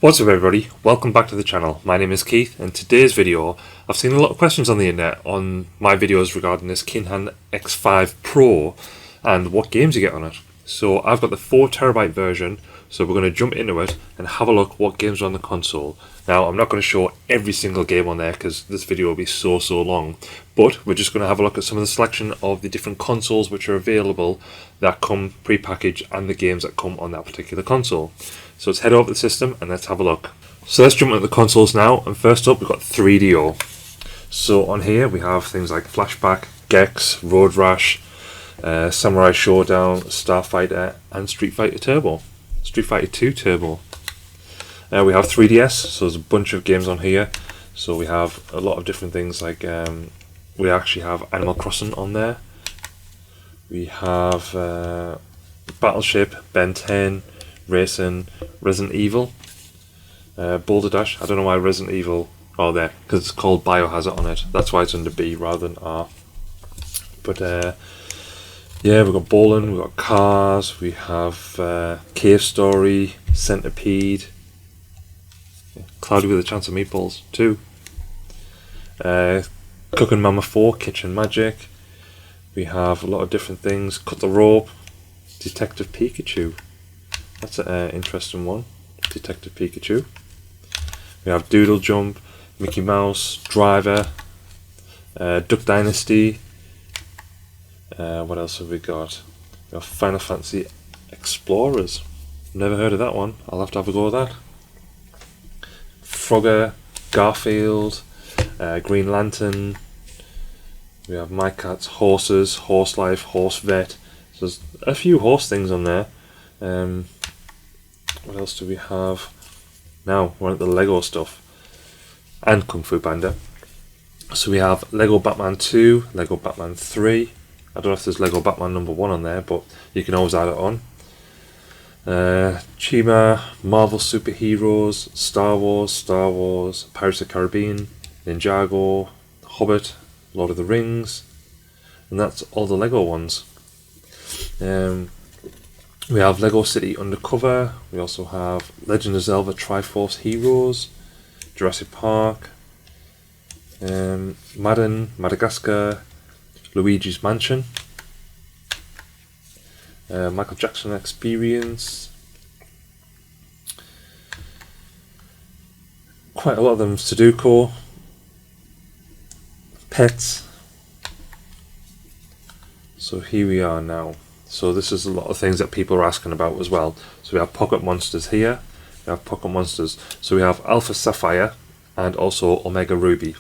What's up everybody, welcome back to the channel. My name is Keith, and today's video, I've seen a lot of questions on the internet on my videos regarding this Kinhank X5 Pro and what games you get on it. So I've got the 4TB version, so we're going to jump into it and have a look what games are on the console. Now I'm not going to show every single game on there because this video will be so long, but we're just going to have a look at some of the selection of the different consoles which are available that come pre-packaged and the games that come on that particular console. So let's head over to the system and let's have a look. So let's jump into the consoles now, and first up we've got 3DO. So on here we have things like Flashback, Gex, Road Rash, Samurai Showdown, Starfighter and Street Fighter Turbo. Street Fighter 2 Turbo. We have 3DS, so there's a bunch of games on here. So we have a lot of different things like, we actually have Animal Crossing on there. We have Battleship, Ben 10, Racing, Resident Evil, Boulder Dash. I don't know why Resident Evil are there, because it's called Biohazard on it. That's why it's under B rather than R. But yeah, we've got bowling, we've got cars, we have Cave Story, Centipede, Cloudy with a Chance of Meatballs 2, Cooking Mama 4, Kitchen Magic. We have a lot of different things. Cut the Rope, Detective Pikachu. That's an interesting one. Detective Pikachu. We have Doodle Jump, Mickey Mouse, Driver, Duck Dynasty. What else have we got? We have Final Fantasy Explorers. Never heard of that one. I'll have to have a go at that. Frogger, Garfield, Green Lantern. We have My Cats, Horses, Horse Life, Horse Vet. So there's a few horse things on there. What else do we have? Now we're at the Lego stuff and Kung Fu Panda. So we have Lego Batman 2, Lego Batman 3. I don't know if there's Lego Batman number 1 on there, but you can always add it on. Chima, Marvel Superheroes, Star Wars, Pirates of the Caribbean, Ninjago, Hobbit, Lord of the Rings, and that's all the Lego ones. We have Lego City Undercover. We also have Legend of Zelda Triforce Heroes, Jurassic Park, Madden, Madagascar, Luigi's Mansion, Michael Jackson Experience. Quite a lot of them. Sudoku, Pets. So here we are now. So this is a lot of things that people are asking about as well. So we have Pocket Monsters here. We have Pocket Monsters. So we have Alpha Sapphire and also Omega Ruby.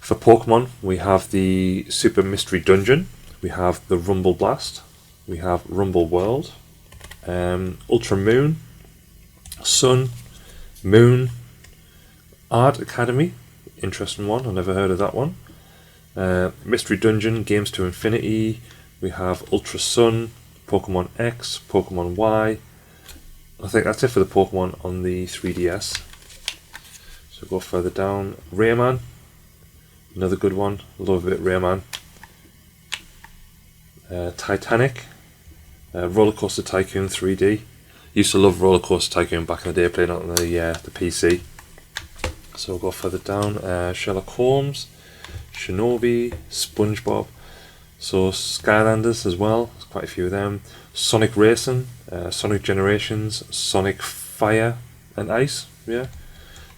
For Pokemon, we have the Super Mystery Dungeon. We have the Rumble Blast. We have Rumble World. Ultra Moon. Sun. Moon. Art Academy. Interesting one. I've never heard of that one. Mystery Dungeon. Games to Infinity. We have Ultra Sun, Pokemon X, Pokemon Y. I think that's it for the Pokemon on the 3DS. So go further down. Rayman, another good one. Love it, Rayman. Titanic, Roller Coaster Tycoon 3D. Used to love Roller Coaster Tycoon back in the day, playing on the PC. So we'll go further down. Sherlock Holmes, Shinobi, SpongeBob. So Skylanders as well, there's quite a few of them. Sonic Racing, Sonic Generations, Sonic Fire and Ice, yeah.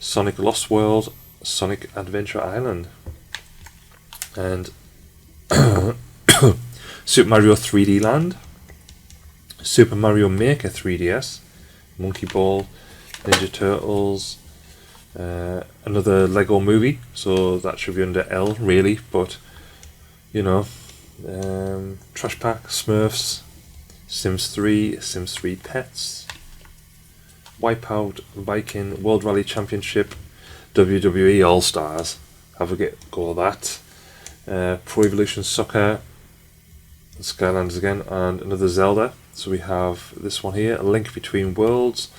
Sonic Lost World, Sonic Adventure Island, and Super Mario 3D Land, Super Mario Maker 3DS, Monkey Ball, Ninja Turtles, another Lego Movie, so that should be under L really, but you know. Trash Pack, Smurfs, Sims 3, Sims 3 Pets, Wipeout, Viking, World Rally Championship, WWE All Stars, have a go of that, Pro Evolution Soccer, Skylanders again, and another Zelda. So we have this one here, A Link Between Worlds,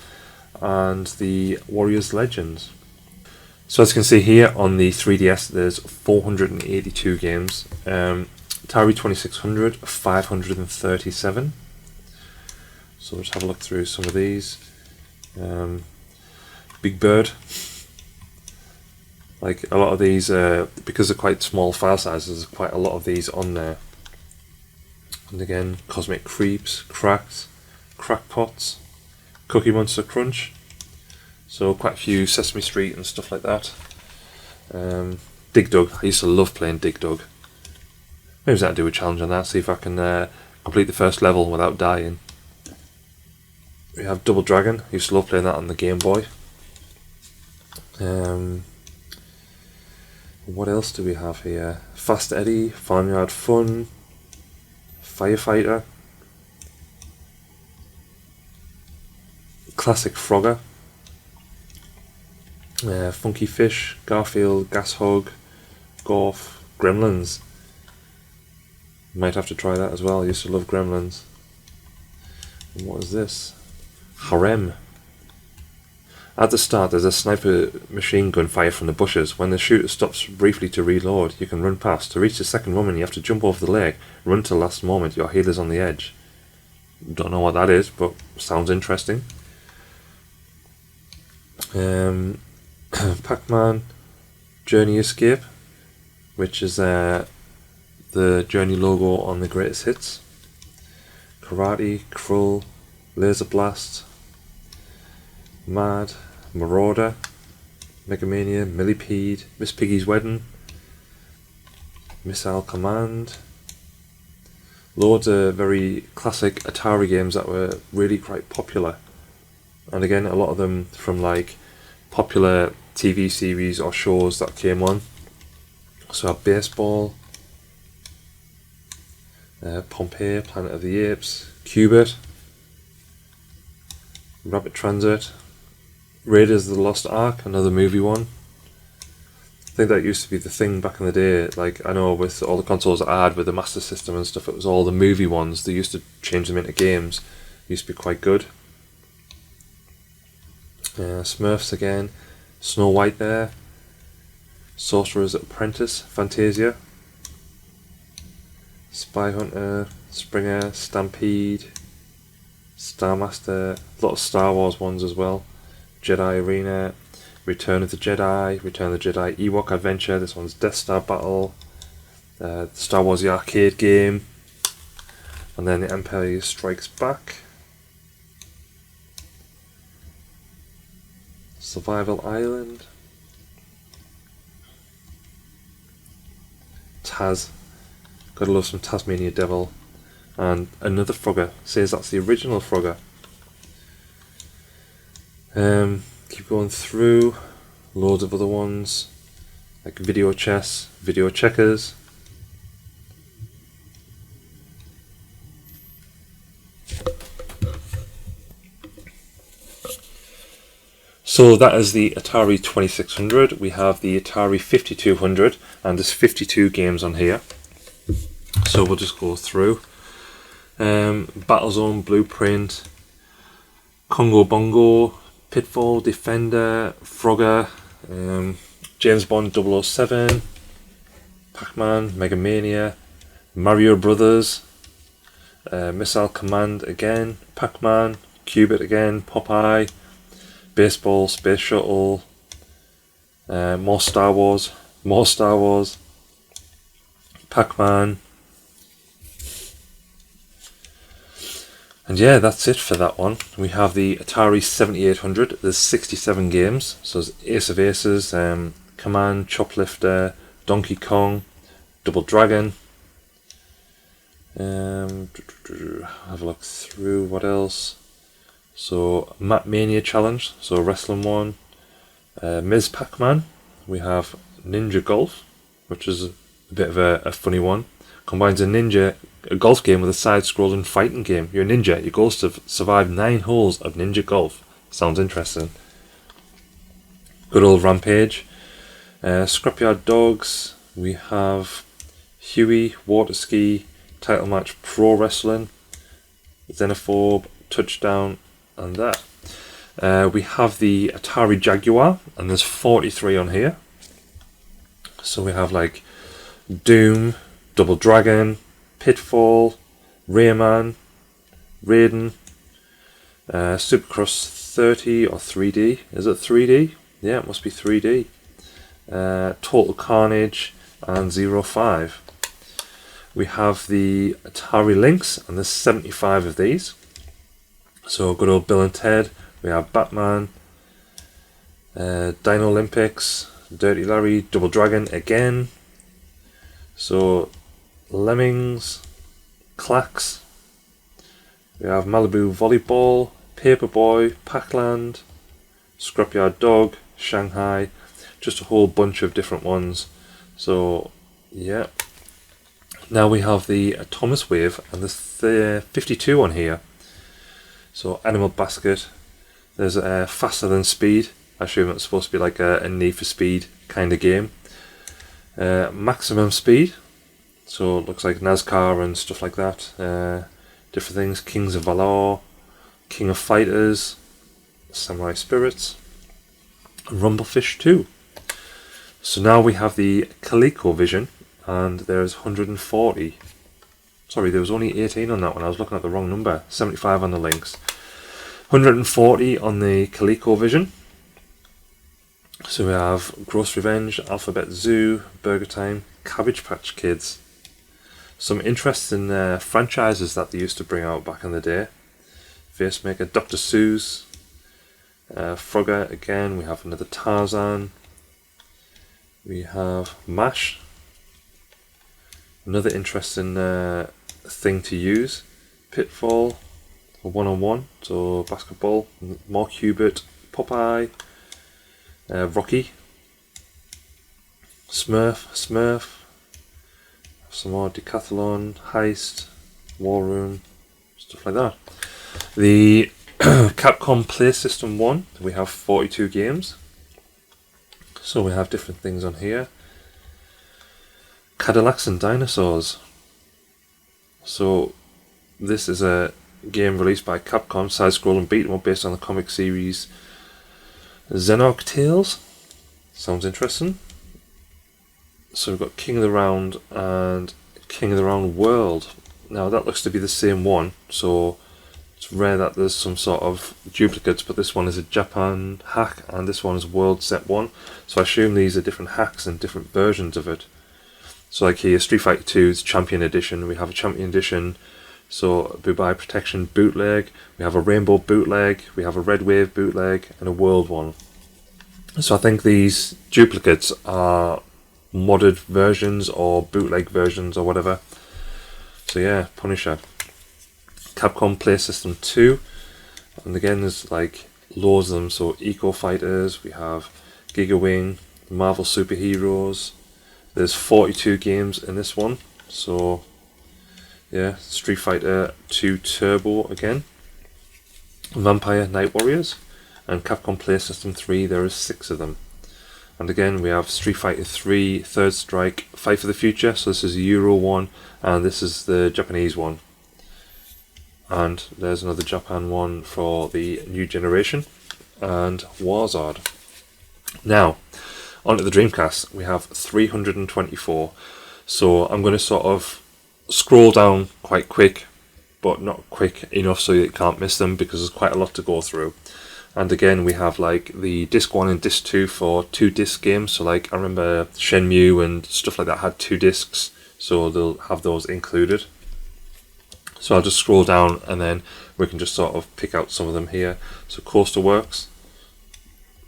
and the Warriors Legends. So as you can see here on the 3DS, there's 482 games. Atari 2600, 537. So let's have a look through some of these. Big Bird. Like a lot of these, because they're quite small file sizes, there's quite a lot of these on there. And again, Cosmic Creeps, Cracked, Crackpots, Cookie Monster Crunch. So quite a few Sesame Street and stuff like that. Dig Dug. I used to love playing Dig Dug. Maybe I'll do a challenge on that, see if I can complete the first level without dying. We have Double Dragon. I used to love playing that on the Game Boy. What else do we have here? Fast Eddie, Farmyard Fun, Firefighter, Classic Frogger, Funky Fish, Garfield, Gas Hog, Gorf, Gremlins. Might have to try that as well. I used to love Gremlins. And what is this? Harem. At the start, there's a sniper machine gun fire from the bushes. When the shooter stops briefly to reload, you can run past. To reach the second woman, you have to jump over the leg, run to the last moment. Your healer's on the edge. Don't know what that is, but sounds interesting. Pac-Man Journey Escape, which is the Journey logo on the greatest hits. Karate, Krull, Laser Blast, Mad, Marauder, Megamania, Millipede, Miss Piggy's Wedding, Missile Command. Loads of very classic Atari games that were really quite popular. And again, a lot of them from like popular TV series or shows that came on. So I have Baseball, Pompeii, Planet of the Apes, Cubit, Rapid Transit, Raiders of the Lost Ark, another movie one. I think that used to be the thing back in the day. Like, I know with all the consoles that I had with the Master System and stuff, it was all the movie ones. They used to change them into games. Used to be quite good. Smurfs again, Snow White there, Sorcerer's Apprentice, Fantasia, Spy Hunter, Springer, Stampede, Star Master, a lot of Star Wars ones as well. Jedi Arena, Return of the Jedi, Return of the Jedi Ewok Adventure, this one's Death Star Battle, Star Wars the arcade game, and then the Empire Strikes Back, Survival Island, Taz, gotta love some Tasmania Devil, and another Frogger, says that's the original Frogger. Keep going through, loads of other ones, like Video Chess, Video Checkers. So that is the Atari 2600, we have the Atari 5200, and there's 52 games on here. So we'll just go through. Battlezone, Blueprint, Congo Bongo, Pitfall, Defender, Frogger, James Bond 007, Pac-Man, Megamania, Mario Brothers, Missile Command again, Pac-Man, Cubit again, Popeye, Baseball, Space Shuttle, more Star Wars, Pac-Man. And yeah, that's it for that one. We have the Atari 7800. There's 67 games. So there's Ace of Aces, Command, Choplifter, Donkey Kong, Double Dragon. Have a look through what else. So Map Mania Challenge, so wrestling one. Ms. Pac-Man. We have Ninja Golf, which is a bit of a funny one. Combines a golf game with a side-scrolling fighting game. You're a ninja. Your goal is to survive 9 holes of Ninja Golf. Sounds interesting. Good old Rampage. Scrapyard Dogs. We have Huey, Water Ski, Title Match Pro Wrestling, Xenophobe, Touchdown, and that. We have the Atari Jaguar, and there's 43 on here. So we have like Doom, Double Dragon, Pitfall, Rayman, Raiden, Supercross 30 or 3D. Is it 3D? Yeah, it must be 3D. Total Carnage and 05. We have the Atari Lynx, and there's 75 of these. So good old Bill and Ted. We have Batman, Dino Olympics, Dirty Larry, Double Dragon again. So Lemmings, Clacks. We have Malibu Volleyball, Paperboy, Pac-Land, Scrapyard Dog, Shanghai, just a whole bunch of different ones. So yeah. Now we have the Atomiswave, and there's 52 on here. So Animal Basket, there's Faster Than Speed. I assume it's supposed to be like a Need for Speed kind of game. Maximum Speed, so it looks like NASCAR and stuff like that. Different things. Kings of Valor, King of Fighters, Samurai Spirits, and Rumblefish 2. So now we have the Coleco Vision, and there's 140. Sorry, there was only 18 on that one. I was looking at the wrong number. 75 on the Lynx. 140 on the Coleco Vision. So we have Gross Revenge, Alphabet Zoo, Burger Time, Cabbage Patch Kids. Some interesting franchises that they used to bring out back in the day. Facemaker, Dr. Seuss, Frogger again. We have another Tarzan. We have MASH. Another interesting thing to use. Pitfall, a one-on-one, so basketball. More Hubert, Popeye, Rocky, Smurf, some more Decathlon, Heist, War Room, stuff like that. The Capcom Play System 1, we have 42 games. So we have different things on here. Cadillacs and Dinosaurs. So this is a game released by Capcom, side-scrolling beat 'em up based on the comic series Xenorg Tales. Sounds interesting. So we've got King of the Round and King of the Round World. Now that looks to be the same one, so it's rare that there's some sort of duplicates, but this one is a Japan hack and this one is World Set 1. So I assume these are different hacks and different versions of it. So like here, Street Fighter 2's Champion Edition, we have a Champion Edition, so Bubai Protection bootleg, we have a Rainbow bootleg, we have a Red Wave bootleg, and a World one. So I think these duplicates are modded versions or bootleg versions or whatever. So yeah, Punisher. Capcom Play System 2, and again there's like loads of them, so Eco Fighters, we have Giga Wing, Marvel Superheroes. There's 42 games in this one, so yeah, Street Fighter 2 Turbo again, Vampire Night Warriors, and Capcom Play System 3, there is 6 of them. And again we have Street Fighter 3 Third Strike Fight for the Future, so this is the Euro one, and this is the Japanese one. And there's another Japan one for the new generation, and Warzard. Now, onto the Dreamcast, we have 324. So I'm going to sort of scroll down quite quick, but not quick enough so you can't miss them because there's quite a lot to go through. And again, we have like the disc 1 and disc 2 for 2 disc games. So like I remember Shenmue and stuff like that had 2 discs, so they'll have those included. So I'll just scroll down and then we can just sort of pick out some of them here. So Coaster Works,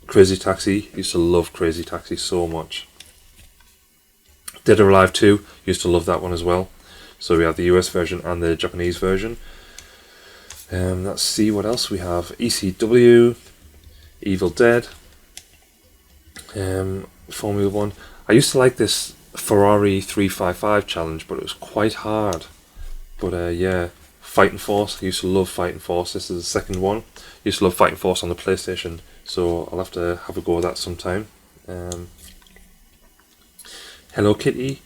Crazy Taxi, used to love Crazy Taxi so much. Dead or Alive 2, used to love that one as well. So we have the US version and the Japanese version. Let's see what else we have. ECW, Evil Dead, Formula 1. I used to like this Ferrari 355 challenge, but it was quite hard. But yeah, Fighting Force, I used to love Fighting Force. This is the second one. I used to love Fighting Force on the PlayStation, so I'll have to have a go at that sometime. Hello Kitty,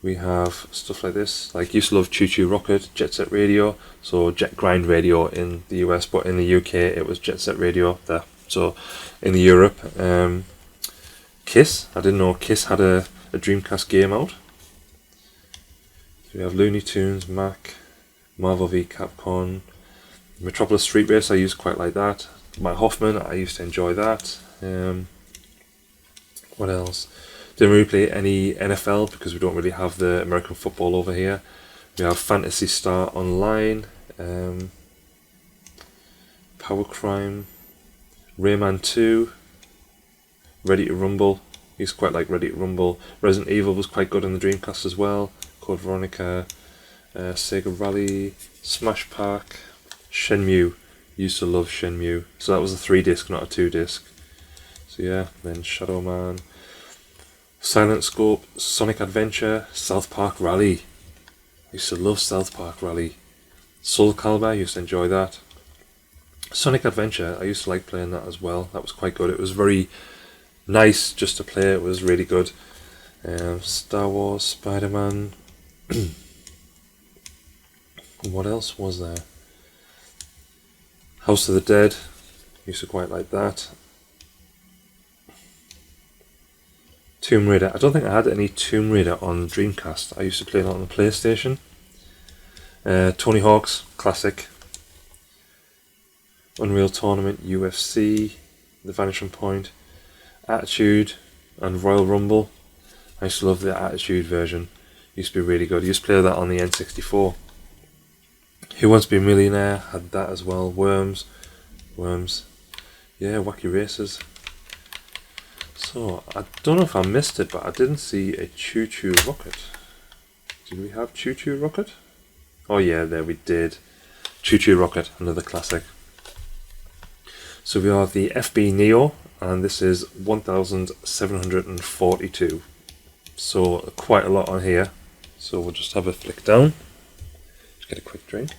we have stuff like this. Like used to love Choo Choo Rocket, Jet Set Radio, so Jet Grind Radio in the US, but in the UK it was Jet Set Radio there. So in the Europe, Kiss, I didn't know Kiss had a Dreamcast game out. So we have Looney Tunes, Mac, Marvel v Capcom, Metropolis Street Race, I used quite like that. My Hoffman, I used to enjoy that. What else? Didn't really play any NFL because we don't really have the American football over here. We have Phantasy Star Online, Power Crime, Rayman 2, Ready to Rumble. I used to quite like Ready to Rumble. Resident Evil was quite good on the Dreamcast as well. Code Veronica, Sega Rally, Smash Pack, Shenmue. Used to love Shenmue. So that was a 3-disc, not a 2-disc. So yeah, then Shadow Man, Silent Scope, Sonic Adventure, South Park Rally. I used to love South Park Rally. Soul Calibur, I used to enjoy that. Sonic Adventure, I used to like playing that as well. That was quite good. It was very nice just to play. It was really good. Star Wars, Spider-Man. What else was there? House of the Dead. Used to quite like that. Tomb Raider. I don't think I had any Tomb Raider on Dreamcast. I used to play it on the PlayStation. Tony Hawk's Classic. Unreal Tournament, UFC, The Vanishing Point, Attitude, and Royal Rumble. I used to love the Attitude version. Used to be really good. I used to play that on the N64. Who Wants to Be a Millionaire had that as well. Worms. Yeah, Wacky Races. So, I don't know if I missed it, but I didn't see a Choo Choo Rocket. Did we have Choo Choo Rocket? Oh yeah, there we did. Choo Choo Rocket, another classic. So we have the FBNeo, and this is 1742. So quite a lot on here. So we'll just have a flick down. Just get a quick drink.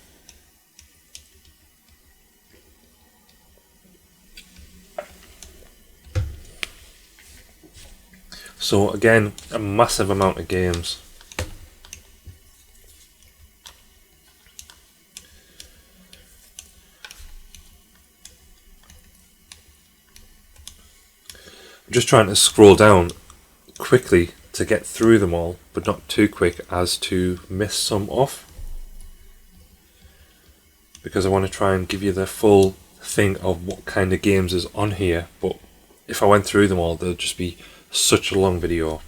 So again, a massive amount of games. I'm just trying to scroll down quickly to get through them all, but not too quick as to miss some off, because I want to try and give you the full thing of what kind of games is on here. But if I went through them all, there'd just be such a long video.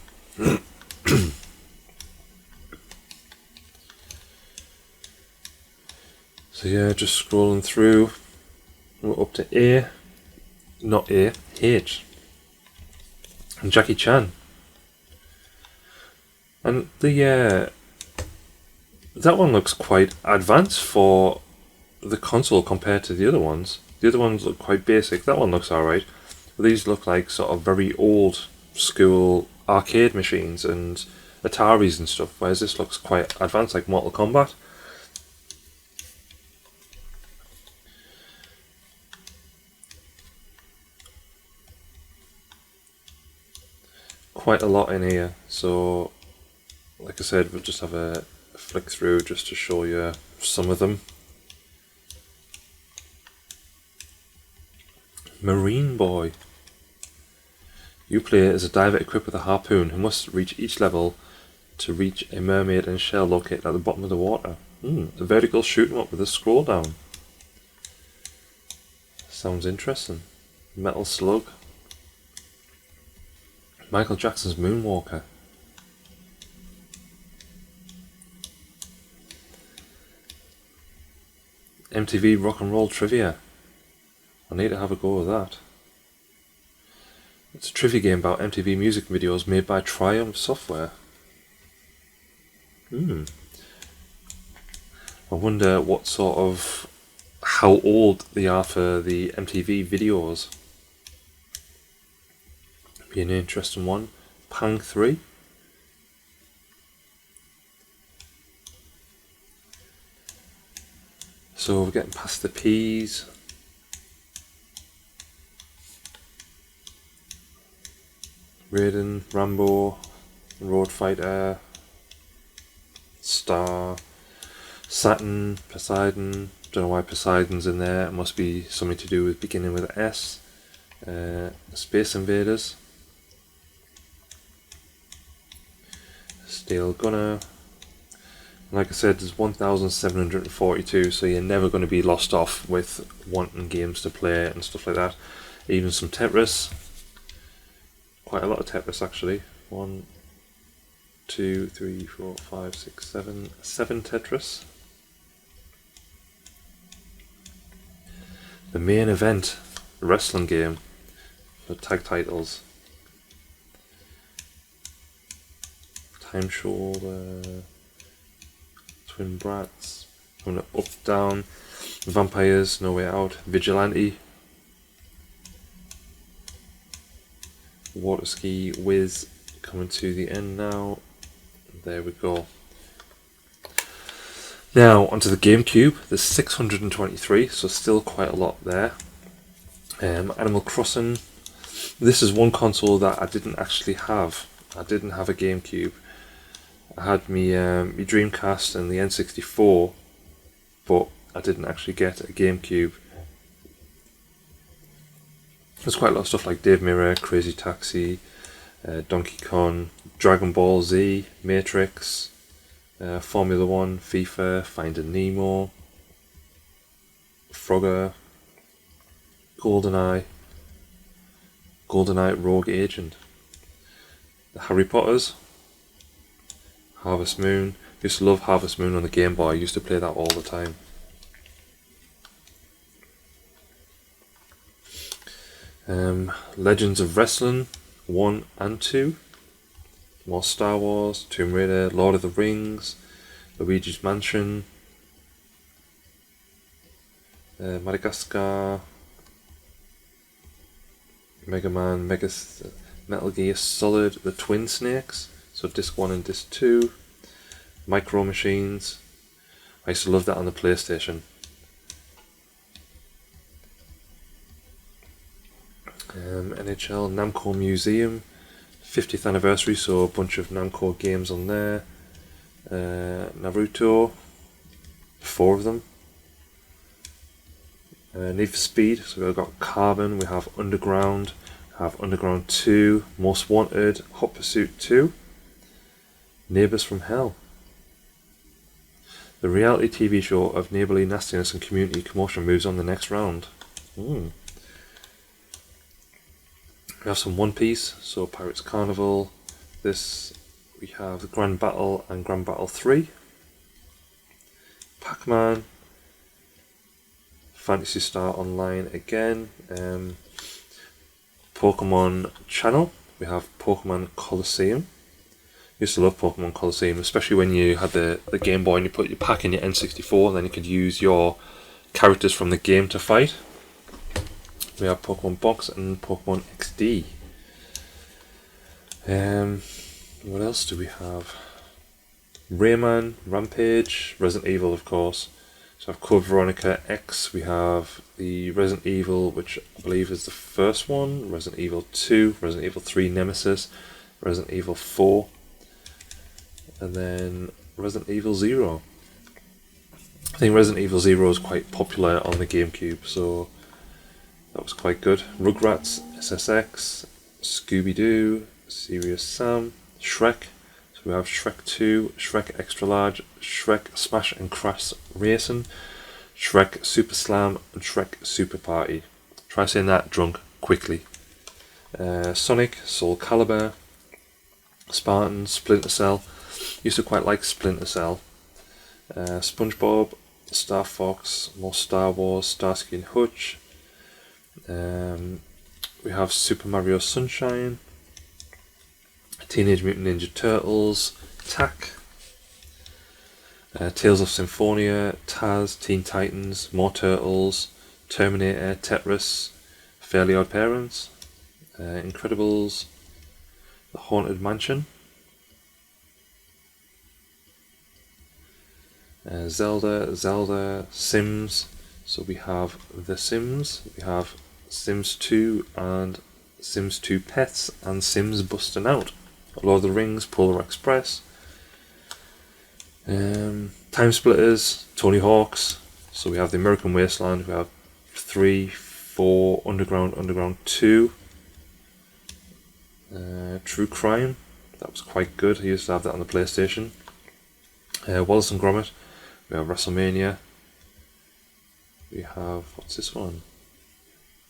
So yeah, just scrolling through. We're up to H, and Jackie Chan. And the that one looks quite advanced for the console compared to the other ones. The other ones look quite basic. That one looks alright. These look like sort of very old school arcade machines and Ataris and stuff, whereas this looks quite advanced, like Mortal Kombat. Quite a lot in here, so like I said, we'll just have a flick through just to show you some of them. Marine Boy. You play as a diver equipped with a harpoon who must reach each level to reach a mermaid and shell located at the bottom of the water. A vertical shoot 'em up with a scroll down. Sounds interesting. Metal Slug. Michael Jackson's Moonwalker. MTV Rock and Roll Trivia. I need to have a go with that. It's a trivia game about MTV music videos made by Triumph Software. I wonder what sort of, how old they are for the MTV videos. Be an interesting one. Pang 3. So we're getting past the P's. Raiden, Rambo, Road Fighter, Star, Saturn, Poseidon. Don't know why Poseidon's in there. It must be something to do with beginning with an S. Space Invaders, Steel Gunner, Like I said, there's 1,742, so you're never going to be lost off with wanting games to play and stuff like that. Even some Tetris. Quite a lot of Tetris actually. 1, 2, 3, 4, 5, 6, 7. 7 Tetris. The main event, the wrestling game for tag titles. Time Shoulder, Twin Brats, coming up, down, Vampires, No Way Out, Vigilante, Water Ski, Whiz, coming to the end now. There we go. Now onto the Gamecube. There's 623, so still quite a lot there. Animal Crossing. This is one console that I didn't actually have. I didn't have a Gamecube. I had my Dreamcast and the N64, but I didn't actually get a Gamecube. There's quite a lot of stuff like Dave Mirra, Crazy Taxi, Donkey Kong, Dragon Ball Z, Matrix, Formula 1, FIFA, Finding Nemo, Frogger, GoldenEye, Rogue Agent, the Harry Potters, Harvest Moon. Used to love Harvest Moon on the Game Boy. I used to play that all the time. Legends of Wrestling 1 and 2. More Star Wars, Tomb Raider, Lord of the Rings, Luigi's Mansion, Madagascar, Mega Man, Metal Gear Solid, the Twin Snakes, so Disc 1 and Disc 2, Micro Machines. I used to love that on the PlayStation. NHL Namco Museum, 50th anniversary, so a bunch of Namco games on there. Naruto, 4 of them. Need for Speed, so we've got Carbon, we have Underground, we have Underground 2, Most Wanted, Hot Pursuit 2, Neighbours from Hell. The reality TV show of neighbourly nastiness and community commotion moves on the next round. We have some One Piece, so Pirates Carnival. This, we have the Grand Battle and Grand Battle 3. Pac-Man. Phantasy Star Online again. Pokemon Channel. We have Pokemon Colosseum. Used to love Pokemon Colosseum, especially when you had the Game Boy and you put your pack in your N64 and then you could use your characters from the game to fight. We have Pokemon Box and Pokemon XD. What else do we have? Rayman, Rampage, Resident Evil, of course. So we have Code Veronica X. We have the Resident Evil, which I believe is the first one. Resident Evil 2, Resident Evil 3 Nemesis, Resident Evil 4, and then Resident Evil 0. I think Resident Evil 0 is quite popular on the GameCube, so that was quite good. Rugrats, SSX, Scooby-Doo, Serious Sam, Shrek. So we have Shrek 2, Shrek Extra Large, Shrek Smash and Crash Racing, Shrek Super Slam, and Shrek Super Party. Try saying that drunk quickly. Sonic, Soul Calibur, Spartan, Splinter Cell. Used to quite like Splinter Cell. SpongeBob, Star Fox, more Star Wars, Starsky and Hutch. We have Super Mario Sunshine, Teenage Mutant Ninja Turtles, Tak, Tales of Symphonia, Taz, Teen Titans, more Turtles, Terminator, Tetris, Fairly Odd Parents, Incredibles, The Haunted Mansion, Zelda, Sims. So we have The Sims, we have Sims 2 and Sims 2 Pets and Sims Busting Out. Lord of the Rings, Polar Express, Time Splitters, Tony Hawk's. So we have the American Wasteland, we have 3, 4, Underground 2, True Crime. That was quite good. I used to have that on the PlayStation. Wallace and Gromit. We have WrestleMania. We have, what's this one?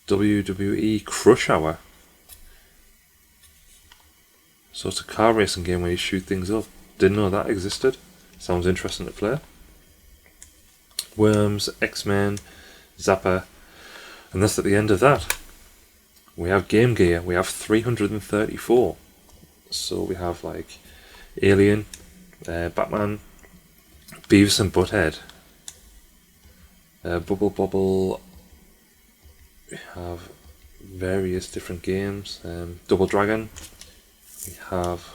WWE Crush Hour. So it's a car racing game where you shoot things up. Didn't know that existed. Sounds interesting to play. Worms, X-Men, Zapper, and that's at the end of that. We have Game Gear. We have 334. So we have like Alien, Batman, Beavis and Butthead, Bubble Bobble. We have various different games. Double Dragon. We have,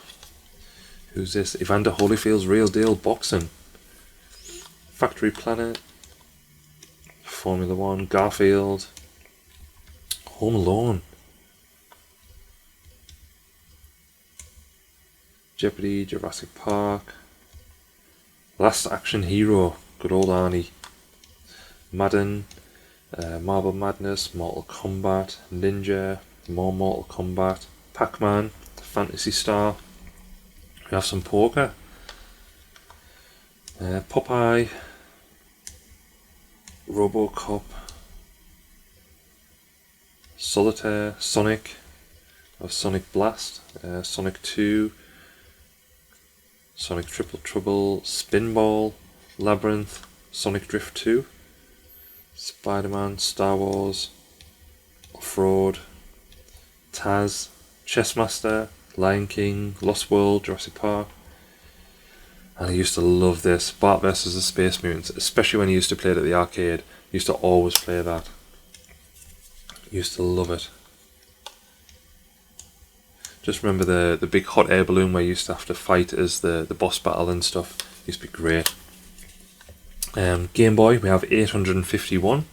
who's this? Evander Holyfield's Real Deal Boxing. Factory Planet. Formula One. Garfield. Home Alone. Jeopardy, Jurassic Park. Last Action Hero, good old Arnie. Madden, Marble Madness, Mortal Kombat, Ninja, more Mortal Kombat, Pac-Man, Phantasy Star. We have some poker. Popeye, Robocop, Solitaire, Sonic, Sonic Blast, Sonic 2, Sonic Triple Trouble, Spinball, Labyrinth, Sonic Drift 2, Spider-Man, Star Wars, Off-Road, Taz, Chessmaster, Lion King, Lost World, Jurassic Park. And I used to love this, Bart vs. the Space Mutants, especially when I used to play it at the arcade. I used to always play that. Used to love it. Just remember the big hot air balloon where you used to have to fight as the boss battle and stuff. Used to be great. Game Boy, we have 851.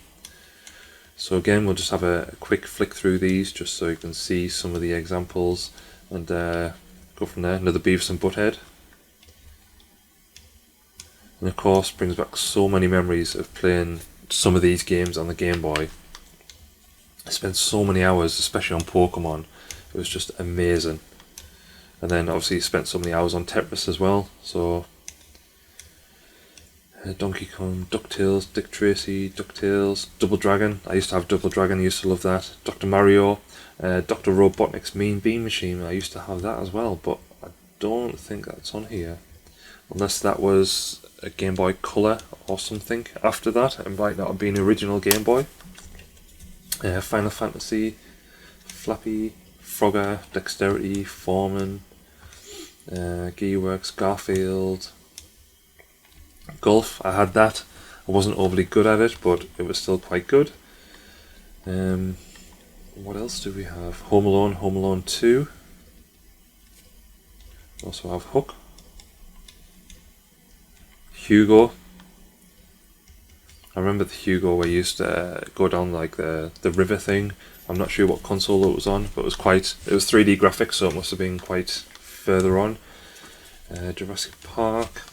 So again, we'll just have a quick flick through these just so you can see some of the examples and go from there. Another Beavis and Butthead. And of course, brings back so many memories of playing some of these games on the Game Boy. I spent so many hours, especially on Pokemon. It was just amazing. And then obviously spent so many hours on Tetris as well. So Donkey Kong, DuckTales, Dick Tracy, DuckTales, Double Dragon. I used to have Double Dragon, I used to love that. Dr. Mario, Dr. Robotnik's Mean Bean Machine. I used to have that as well, but I don't think that's on here. Unless that was a Game Boy Color or something after that. It might not have been original Game Boy. Final Fantasy, Flappy, Frogger, Dexterity, Foreman, Gearworks, Garfield, Golf. I had that. I wasn't overly good at it, but it was still quite good. What else do we have? Home Alone 2. Also have Hook. Hugo. I remember the Hugo where you used to go down like the river thing. I'm not sure what console it was on, but it was 3D graphics, so it must have been quite further on. Jurassic Park,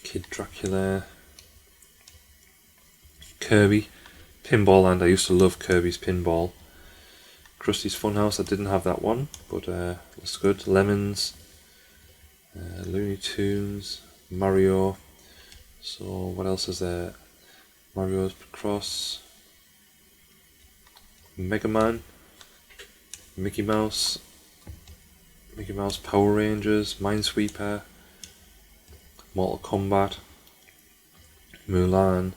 Kid Dracula, Kirby, Pinball Land. I used to love Kirby's Pinball. Krusty's Funhouse, I didn't have that one, but it's good. Lemons, Looney Tunes, Mario. So what else is there? Mario's Cross, Mega Man, Mickey Mouse Power Rangers, Minesweeper, Mortal Kombat, Mulan.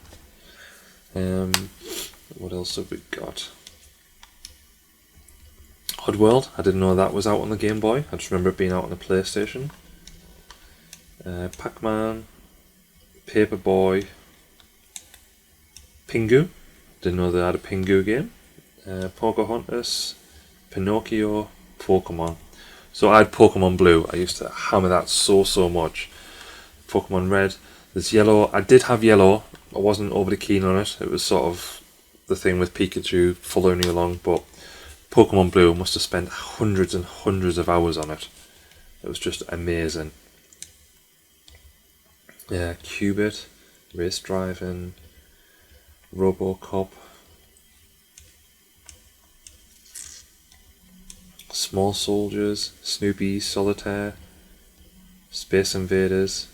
What else have we got? Oddworld, I didn't know that was out on the Game Boy. I just remember it being out on the PlayStation. Pac-Man, Paperboy, Pingu. Didn't know they had a Pingu game. Pocahontas, Pinocchio, Pokemon. So I had Pokemon Blue. I used to hammer that so much. Pokemon Red. There's Yellow. I did have Yellow. I wasn't overly keen on it. It was sort of the thing with Pikachu following you along. But Pokemon Blue, must have spent hundreds and hundreds of hours on it. It was just amazing. Yeah, Cubit, Race Driving, Robocop, Small Soldiers, Snoopy, Solitaire, Space Invaders,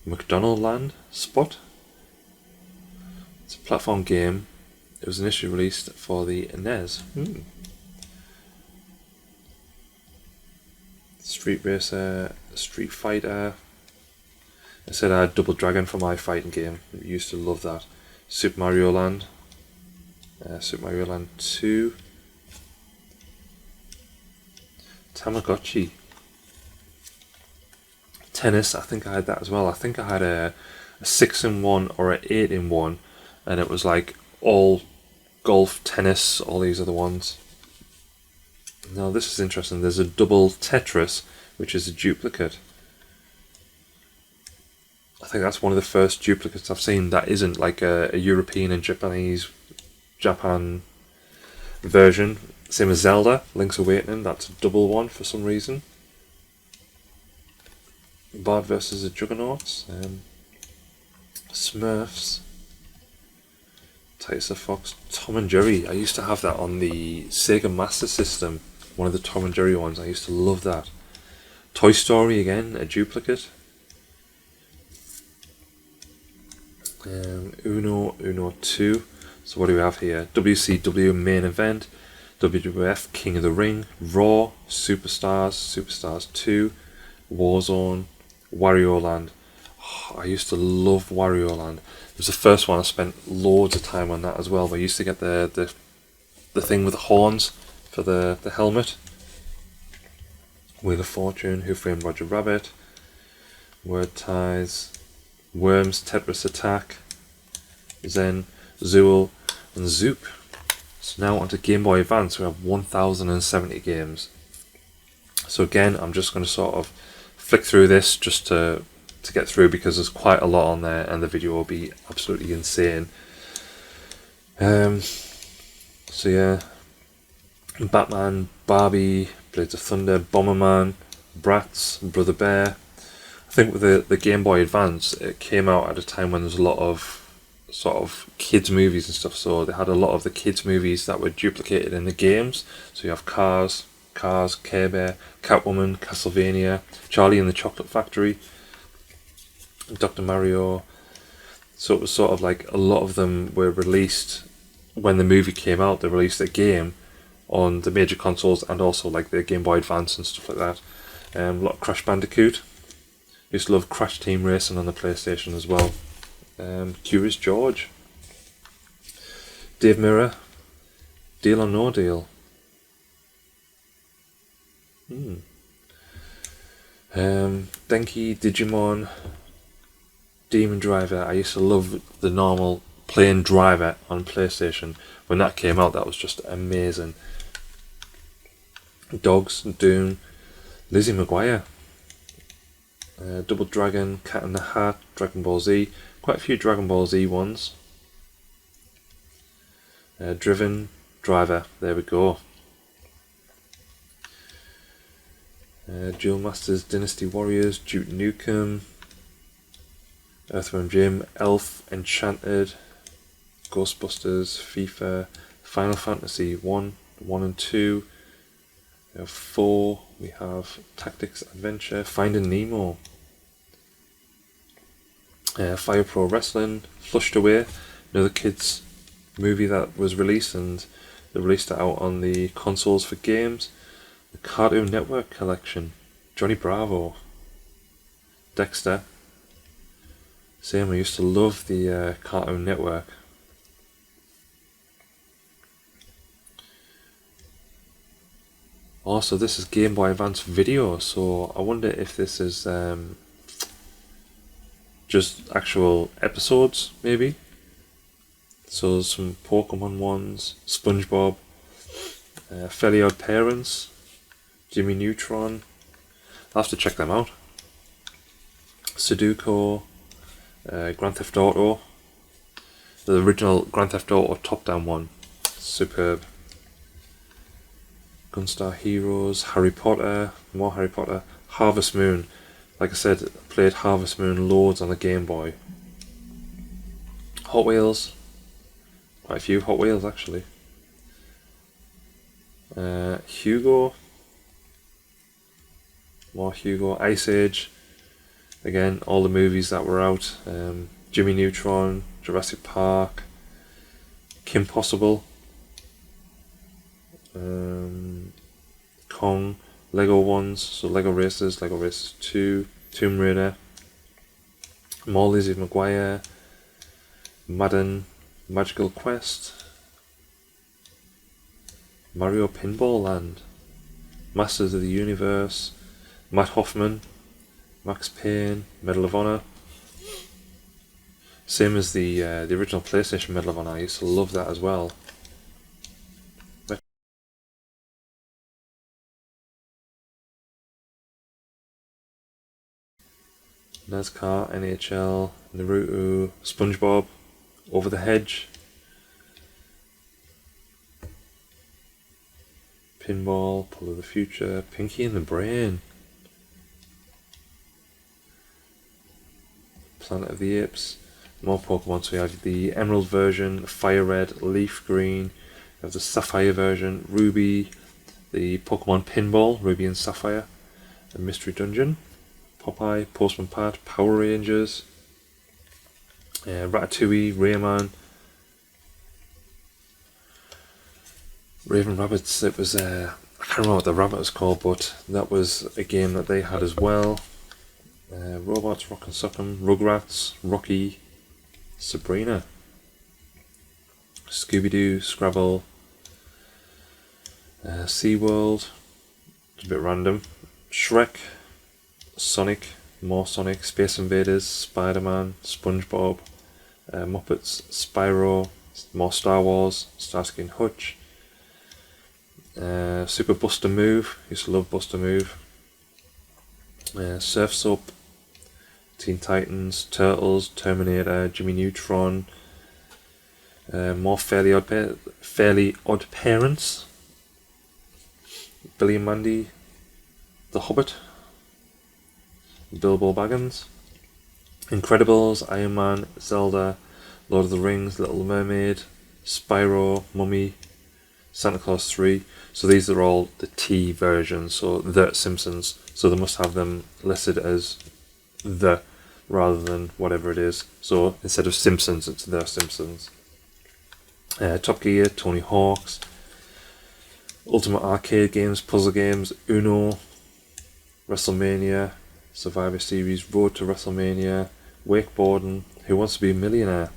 McDonald Land Spot. It's a platform game. It was initially released for the NES. Street Racer, Street Fighter. I said I had Double Dragon for my fighting game. I used to love that. Super Mario Land. Super Mario Land 2. Tamagotchi. Tennis, I think I had that as well. I think I had a 6-in-1 or an 8-in-1, and it was like all golf, tennis, all these other ones. Now this is interesting. There's a double Tetris, which is a duplicate. I think that's one of the first duplicates I've seen that isn't like a European and Japan version. Same as Zelda, Link's Awakening, that's a double one for some reason. Bard versus the Juggernauts. Smurfs. Titus the Fox. Tom and Jerry. I used to have that on the Sega Master System. One of the Tom and Jerry ones. I used to love that. Toy Story again, a duplicate. Uno 2. So what do we have here? WCW Main Event. WWF King of the Ring. Raw. Superstars 2. Warzone. Wario Land. Oh, I used to love Wario Land. It was the first one. I spent loads of time on that as well. We used to get the thing with the horns for the helmet. Wheel of Fortune, Who Framed Roger Rabbit, Word Ties, Worms, Tetris Attack, Zen, Zool, and Zoop. So now onto Game Boy Advance. We have 1070 games. So again, I'm just going to sort of flick through this just to get through, because there's quite a lot on there and the video will be absolutely insane. So yeah, Batman, Barbie, Blades of Thunder, Bomberman, Bratz, Brother Bear. I think with the Game Boy Advance, it came out at a time when there's a lot of sort of kids movies and stuff, so they had a lot of the kids movies that were duplicated in the games. So you have Cars, Care Bear, Catwoman, Castlevania, Charlie and the Chocolate Factory, Dr. Mario. So it was sort of like a lot of them were released when the movie came out. They released a game on the major consoles and also like the Game Boy Advance and stuff like that. A lot of Crash Bandicoot. Used to love Crash Team Racing on the PlayStation as well. Curious George. Dave Mirror. Deal or No Deal. Denki, Digimon, Demon Driver. I used to love the normal plain Driver on PlayStation. When that came out, that was just amazing. Dogs, Doom, Lizzie McGuire, Double Dragon, Cat in the Hat, Dragon Ball Z. Quite a few Dragon Ball Z ones. Driven, Driver. There we go. Duel Masters, Dynasty Warriors, Duke Nukem, Earthworm Jim, Elf, Enchanted, Ghostbusters, FIFA, Final Fantasy 1 and 2, we have 4, we have Tactics Adventure, Finding Nemo, Fire Pro Wrestling, Flushed Away, another kids movie that was released, and they released it out on the consoles for games. The Cartoon Network collection, Johnny Bravo, Dexter. Same, I used to love the Cartoon Network. Also, this is Game Boy Advance video, so I wonder if this is just actual episodes, maybe. So some Pokemon ones, SpongeBob, Fairly Odd Parents, Jimmy Neutron. I'll have to check them out. Sudoku, Grand Theft Auto, the original Grand Theft Auto top-down one, superb. Gunstar Heroes, Harry Potter, more Harry Potter, Harvest Moon. Like I said, I played Harvest Moon loads on the Game Boy. Hot Wheels, quite a few Hot Wheels actually. Hugo, more Hugo, Ice Age, Again, all the movies that were out. Jimmy Neutron, Jurassic Park, Kim Possible, Kong, Lego ones, so Lego Racers, Lego Racers 2, Tomb Raider, more Lizzie McGuire, Madden, Magical Quest, Mario Pinball Land, Masters of the Universe, Matt Hoffman, Max Payne, Medal of Honor. Same as the original PlayStation Medal of Honor. I used to love that as well. NASCAR, NHL, Naruto, SpongeBob, Over the Hedge, Pinball, Pull of the Future, Pinky and the Brain, Planet of the Apes, more Pokemon. So we have the Emerald version, Fire Red, Leaf Green, we have the Sapphire version, Ruby, the Pokemon Pinball, Ruby and Sapphire, the Mystery Dungeon, Popeye, Postman Pat, Power Rangers, Ratatouille, Rayman, Raven Rabbits. It was I can't remember what the rabbit was called, but that was a game that they had as well. Robots, Rock and Sock'em, Rugrats, Rocky, Sabrina, Scooby-Doo, Scrabble, SeaWorld, it's a bit random, Shrek, Sonic, more Sonic, Space Invaders, Spider-Man, SpongeBob, Muppets, Spyro, more Star Wars, Starsky and Hutch, Super Buster Move, used to love Buster Move, Surf's Up, Teen Titans, Turtles, Terminator, Jimmy Neutron, more Fairly Odd Parents, Billy and Mandy, The Hobbit, Bilbo Baggins, Incredibles, Iron Man, Zelda, Lord of the Rings, Little Mermaid, Spyro, Mummy, Santa Claus 3. So these are all the T versions, so The Simpsons. So they must have them listed as The rather than whatever it is. So instead of Simpsons, it's The Simpsons. Top Gear, Tony Hawk's, Ultimate Arcade Games, Puzzle Games, Uno, WrestleMania, Survivor Series, Road to WrestleMania, Wakeboarding, Who Wants to Be a Millionaire.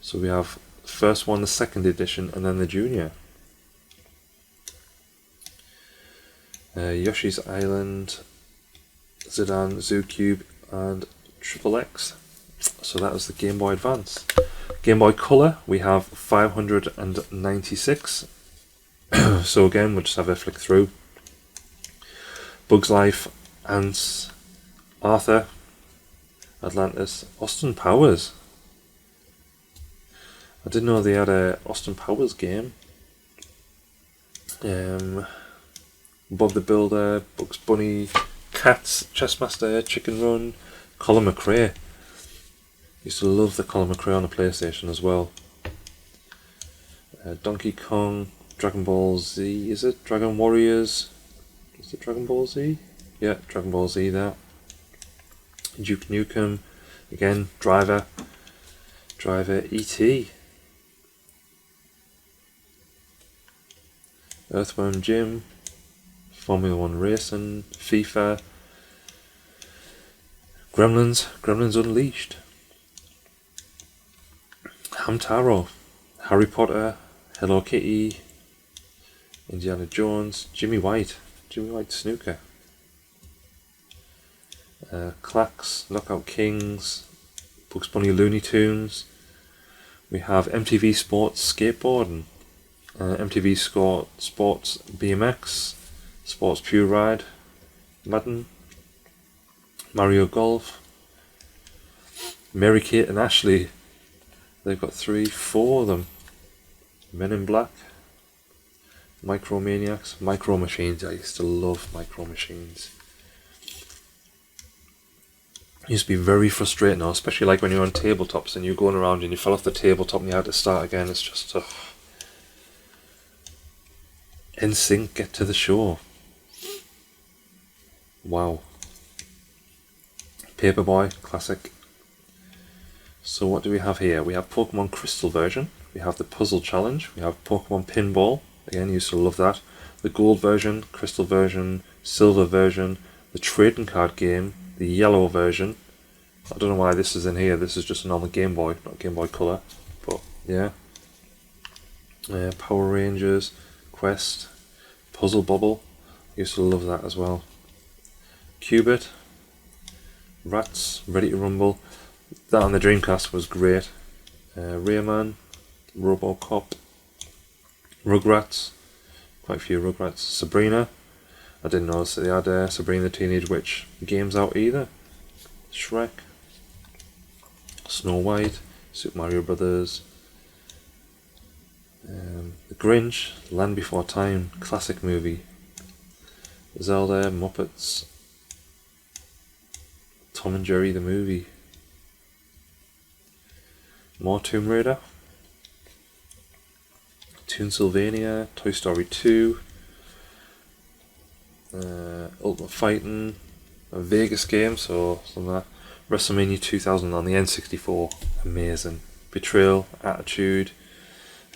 So we have the first one, the second edition, and then the junior. Yoshi's Island, Zidane, Zoo Cube, and Triple X. So that was the Game Boy Advance. Game Boy Color, we have 596. So again, we'll just have a flick through. Bugs Life, Ants, Arthur, Atlantis, Austin Powers. I didn't know they had a Austin Powers game. Bob the Builder, Bugs Bunny, Cats, Chessmaster, Chicken Run, Colin McRae. Used to love the Colin McRae on the PlayStation as well. Donkey Kong, Dragon Ball Z, is it? Dragon Warriors? Is it Dragon Ball Z? Yeah, Dragon Ball Z there. Duke Nukem, again, Driver, E.T. Earthworm Jim, Formula 1 Racing, FIFA, Gremlins Unleashed, Hamtaro, Harry Potter, Hello Kitty, Indiana Jones, Jimmy White Snooker, Clacks, Knockout Kings, Bugs Bunny Looney Tunes. We have MTV Sports Skateboarding, MTV Sports BMX, Sports Pure Ride, Madden, Mario Golf, Mary Kate and Ashley. They've got 4 of them. Men in Black, Micromaniacs, Micro Machines. I used to love Micro Machines. It used to be very frustrating now, especially like when you're on tabletops and you're going around and you fell off the tabletop and you had to start again. It's just NSYNC, Get to the Show. Wow. Paperboy, classic. So what do we have here? We have Pokemon Crystal version, we have the Puzzle Challenge, we have Pokemon Pinball, again used to love that, the Gold version, Crystal version, Silver version, the Trading Card game, the Yellow version. I don't know why this is in here, this is just a normal Game Boy, not Game Boy Color, but yeah. Power Rangers, Quest, Puzzle Bobble, I used to love that as well. Cubit, Rats, Ready to Rumble, that on the Dreamcast was great. Rayman, Robocop, Rugrats, quite a few Rugrats. Sabrina, I didn't notice that they had Sabrina the Teenage Witch games out either. Shrek, Snow White, Super Mario Brothers, The Grinch, Land Before Time, classic movie. Zelda, Muppets, Tom and Jerry the movie, more Tomb Raider, Toonsylvania, Toy Story 2, Ultimate Fighting, a Vegas game, so some of that. WrestleMania 2000 on the N64, amazing. Betrayal, Attitude,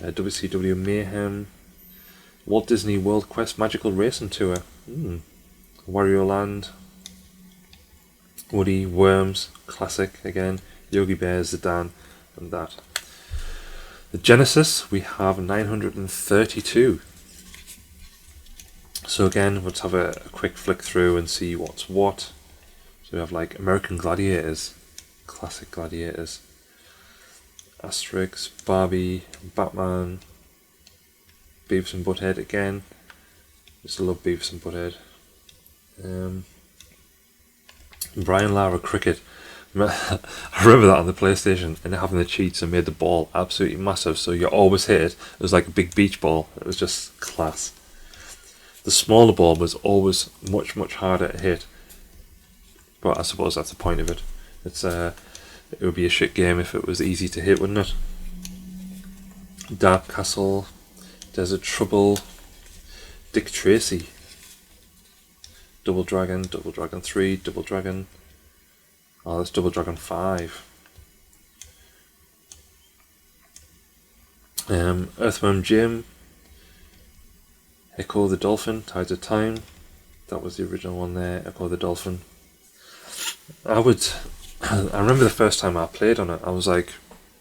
WCW Mayhem, Walt Disney World Quest Magical Racing Tour, Wario Land, Woody, Worms, classic again, Yogi Bear, Zidane, and that. The Genesis, we have 932. So again, let's have a quick flick through and see what's what. So we have like American Gladiators, classic Gladiators, Asterix, Barbie, Batman, Beavis and Butthead again. Just love Beavis and Butthead. Brian Lara Cricket. I remember that on the PlayStation, and having the cheats and made the ball absolutely massive, so you always hit it. It was like a big beach ball. It was just class. The smaller ball was always much harder to hit, but I suppose that's the point of it. It would be a shit game if it was easy to hit, wouldn't it? Dark Castle, Desert Trouble, Dick Tracy, Double Dragon 3, Double Dragon. Oh, that's Double Dragon 5. Earthworm Jim, Echo the Dolphin, Tides of Time. That was the original one there, Echo the Dolphin. I remember the first time I played on it, I was like,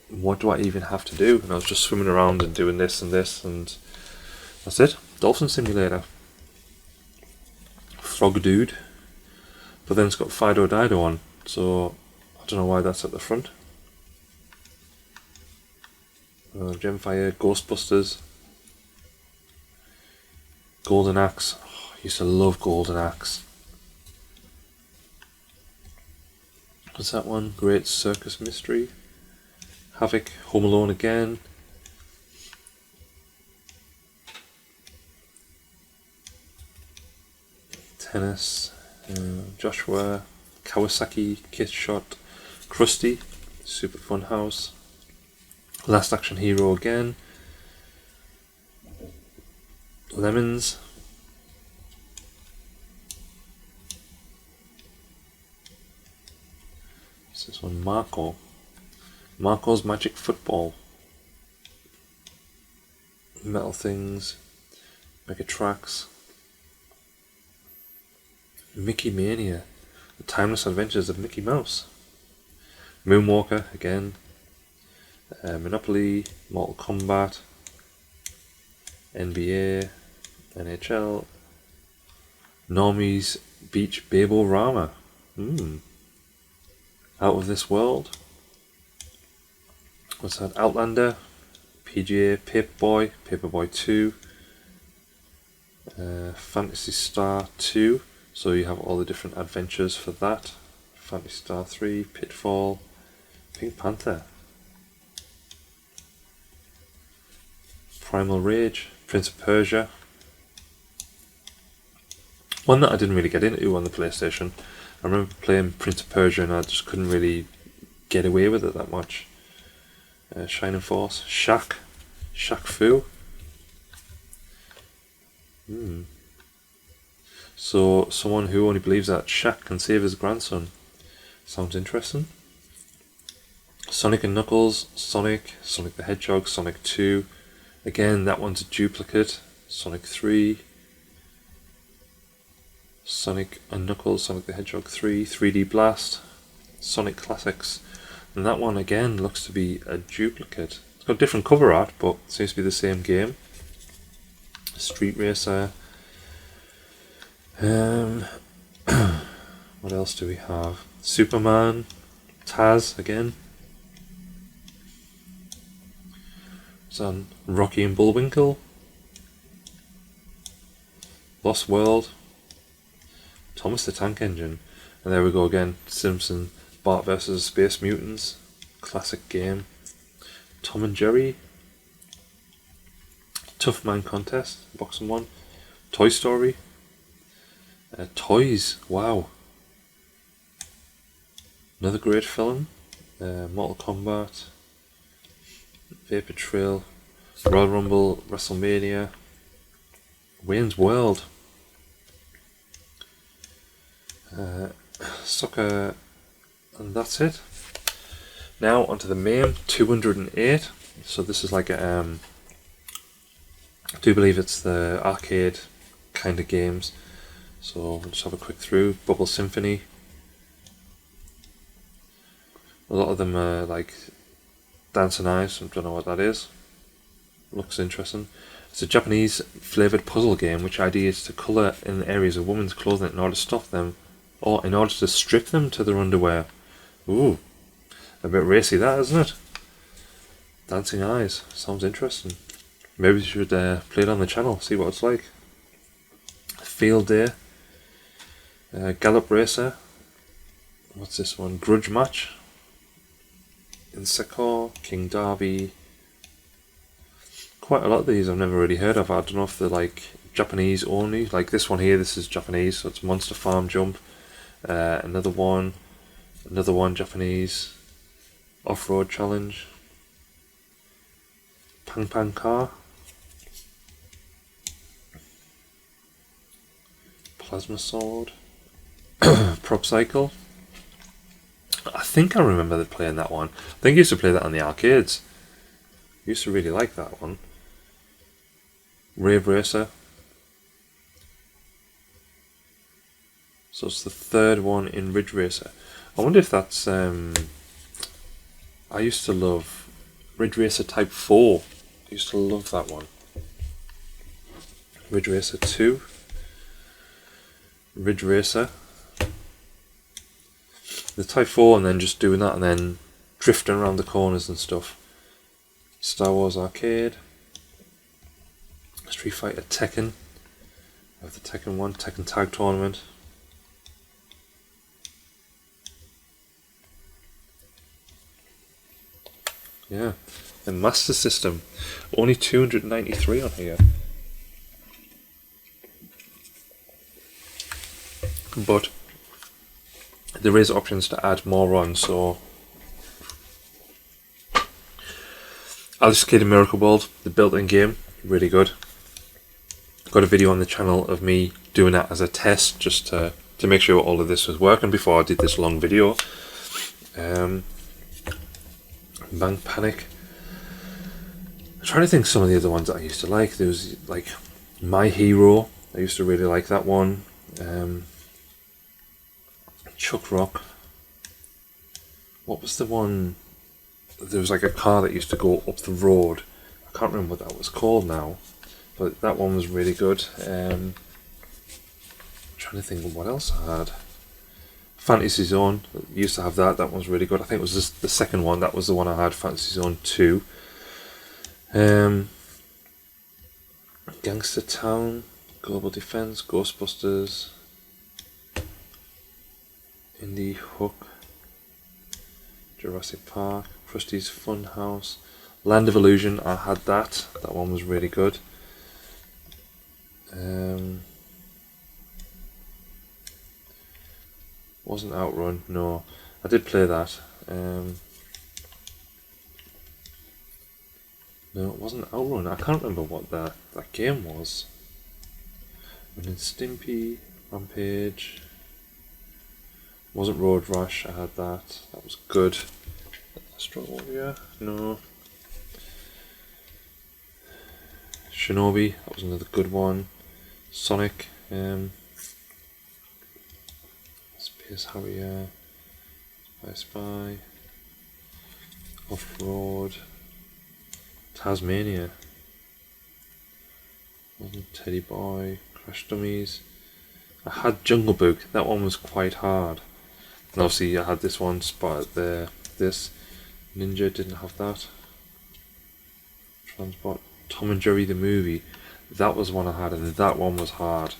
what do I even have to do? And I was just swimming around and doing this and this, and that's it. Dolphin Simulator. Frog Dude. But then it's got Fido Dido on, so I don't know why that's at the front. Gemfire, Ghostbusters, Golden Axe. Oh, I used to love Golden Axe. What's that one? Great Circus Mystery, Havoc, Home Alone again, Tennis, Joshua, Kawasaki, Kid Shot, Krusty, Super Fun House, Last Action Hero again, Lemons, this one, Marco's Magic Football, Metal Things, Mega Tracks, Mickey Mania, The Timeless Adventures of Mickey Mouse, Moonwalker again, Monopoly, Mortal Kombat, NBA, NHL, Naomi's Beach Babe-O-Rama, Out of This World, what's that, Outlander, PGA, Paperboy, Paperboy 2, Phantasy Star 2, so you have all the different adventures for that, Phantasy Star 3, Pitfall, Pink Panther, Primal Rage, Prince of Persia, one that I didn't really get into on the PlayStation. I remember playing Prince of Persia and I just couldn't really get away with it that much. Shining Force, Shaq Fu. So someone who only believes that Shaq can save his grandson. Sounds interesting. Sonic and Knuckles, Sonic the Hedgehog, Sonic 2. Again, that one's a duplicate. Sonic 3. Sonic and Knuckles, Sonic the Hedgehog 3, 3D Blast, Sonic Classics. And that one again looks to be a duplicate. It's got different cover art, but it seems to be the same game. Street Racer. What else do we have? Superman, Taz again. It's on Rocky and Bullwinkle. Lost World. Thomas the Tank Engine. And there we go again. Simpson, Bart vs. Space Mutants. Classic game. Tom and Jerry. Tough Man Contest. Boxing one. Toy Story. Toys. Wow. Another great film. Mortal Kombat. Vapor Trail. Royal Rumble. WrestleMania. Wayne's World. Soccer, and that's it. Now onto the Mame 208. So this is like a, I do believe it's the arcade kind of games. So we'll just have a quick through. Bubble Symphony. A lot of them are like Dancing Eyes. I don't know what that is. Looks interesting. It's a Japanese flavoured puzzle game which idea is to colour in areas of women's clothing in order to stop them, or in order to strip them to their underwear. Ooh, a bit racy that, isn't it? Dancing Eyes, sounds interesting. Maybe we should play it on the channel, see what it's like. Field Day. Gallop Racer. What's this one? Grudge Match. Insecor, King Derby. Quite a lot of these I've never really heard of. I don't know if they're like Japanese only. Like this one here, this is Japanese, so it's Monster Farm Jump. Another one Japanese. Off-Road Challenge. Pang Pang Car. Plasma Sword. Prop Cycle. I think I remember playing that one. I think I used to play that on the arcades. I used to really like that one. Rave Racer. So it's the third one in Ridge Racer. I wonder if that's... I used to love Ridge Racer Type 4. I used to love that one. Ridge Racer 2. Ridge Racer. The Type 4 and then just doing that and then drifting around the corners and stuff. Star Wars Arcade. Street Fighter Tekken. I have the Tekken one. Tekken Tag Tournament. Yeah. The Master System. Only 293 on here. But there is options to add more on, so Alice Kid in Miracle World, the built-in game, really good. Got a video on the channel of me doing that as a test, just to make sure all of this was working before I did this long video. Bank Panic. I'm trying to think some of the other ones that I used to like. There was like My Hero, I used to really like that one. Chuck Rock. What was the one? There was like a car that used to go up the road. I can't remember what that was called now, but that one was really good. I'm trying to think of what else I had. Fantasy Zone, used to have that. That one was really good. I think it was just the second one. That was the one I had. Fantasy Zone 2. Gangster Town, Global Defense, Ghostbusters. Indie Hook, Jurassic Park, Krusty's Funhouse, Land of Illusion. I had that. That one was really good. Wasn't Outrun. No, I did play that. No, it wasn't Outrun. I can't remember what that game was. Ren and Stimpy, Rampage. Wasn't Road Rash, I had that. That was good. Astro Warrior, no. Shinobi, that was another good one. Sonic, Space Harrier, Spy, Off-Road, Tasmania, wasn't Teddy Boy, Crash Dummies. I had Jungle Book, that one was quite hard. And obviously I had this one spotted there. This Ninja didn't have that. Transport, Tom and Jerry the movie, that was one I had, and that one was hard.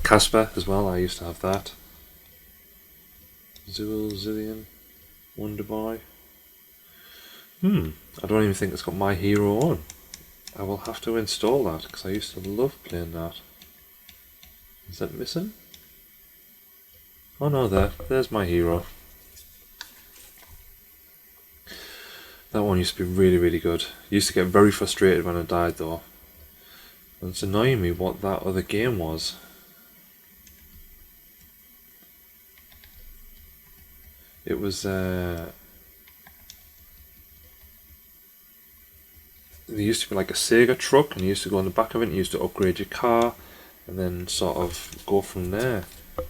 Casper as well, I used to have that. Zool, Zillion, Wonder Boy. I don't even think it's got My Hero on. I will have to install that because I used to love playing that. Is that missing? Oh no, there's My Hero. That one used to be really, really good. Used to get very frustrated when I died though. And it's annoying me what that other game was. It was there used to be like a Sega truck, and you used to go on the back of it and you used to upgrade your car and then sort of go from there. I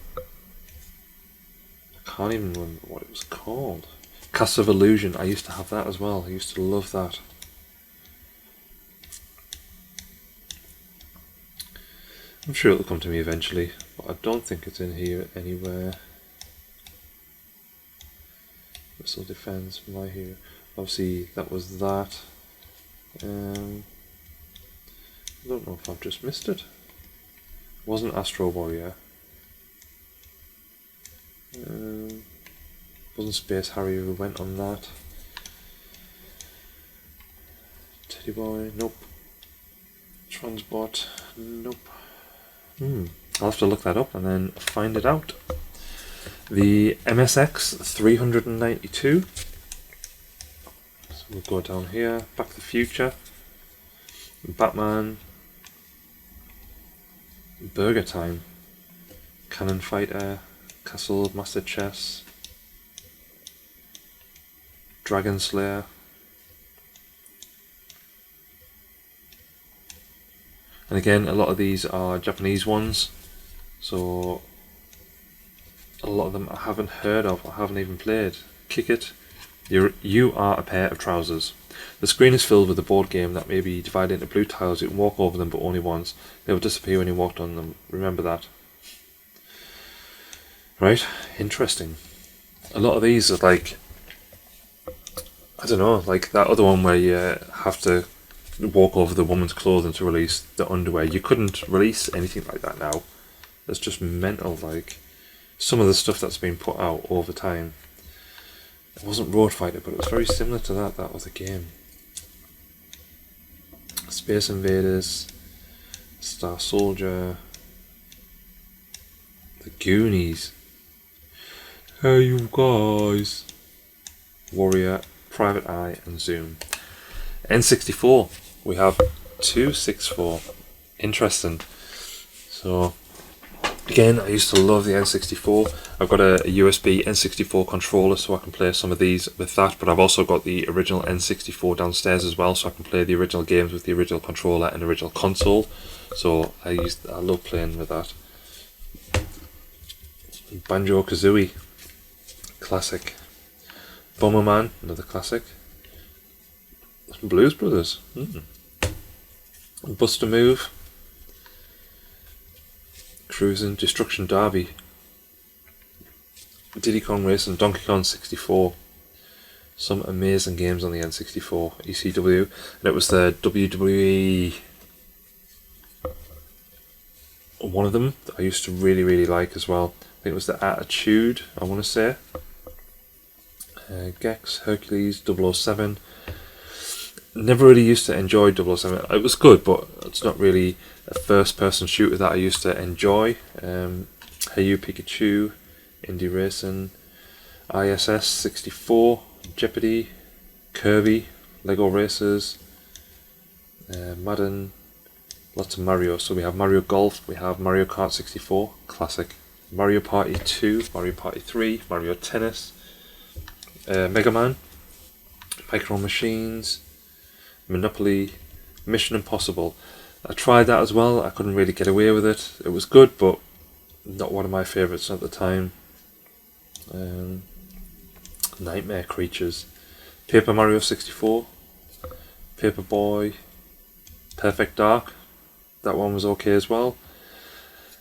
can't even remember what it was called. Castle of Illusion, I used to have that as well. I used to love that. I'm sure it'll come to me eventually, but I don't think it's in here anywhere. Missile Defense, My Hero. Obviously that was that. I don't know if I've just missed it. It wasn't Astro Warrior. Wasn't Space Harrier who went on that. Teddy Boy, nope. Transbot, nope. I'll have to look that up and then find it out. The MSX 392. So we'll go down here. Back to the Future. Batman. Burger Time. Cannon Fighter. Castle Master Chess. Dragon Slayer. And again, a lot of these are Japanese ones, so a lot of them I haven't heard of, I haven't even played. Kick It. You are a pair of trousers. The screen is filled with a board game that may be divided into blue tiles. You can walk over them but only once. They will disappear when you walked on them. Remember that. Right, interesting. A lot of these are like, I don't know, like that other one where you have to walk over the woman's clothing to release the underwear. You couldn't release anything like that now. It's just mental, like some of the stuff that's been put out over time. It wasn't Road Fighter, but it was very similar to that. That was a game. Space Invaders, Star Soldier, The Goonies. Hey you guys. Warrior, Private Eye and Zoom. N64. We have 264. Interesting. So again, I used to love the N64. I've got a USB N64 controller so I can play some of these with that, but I've also got the original N64 downstairs as well, so I can play the original games with the original controller and original console. So I love playing with that. Banjo-Kazooie, classic. Bomberman, another classic. Blues Brothers. Buster Move. Cruising, Destruction Derby. Diddy Kong Racing, Donkey Kong 64. Some amazing games on the N64. ECW. And it was the WWE. One of them that I used to really, really like as well. I think it was the Attitude, I want to say. Gex, Hercules, 007. Never really used to enjoy 007. It was good, but it's not really a first-person shooter that I used to enjoy. Hey You Pikachu, Indie Racing, ISS 64, Jeopardy, Kirby, Lego Racers, Madden, lots of Mario. So we have Mario Golf, we have Mario Kart 64, classic. Mario Party 2, Mario Party 3, Mario Tennis, Mega Man, Micro Machines, Monopoly, Mission Impossible. I tried that as well. I couldn't really get away with it. It was good, but not one of my favourites at the time. Nightmare Creatures, Paper Mario 64, Paper Boy, Perfect Dark. That one was okay as well.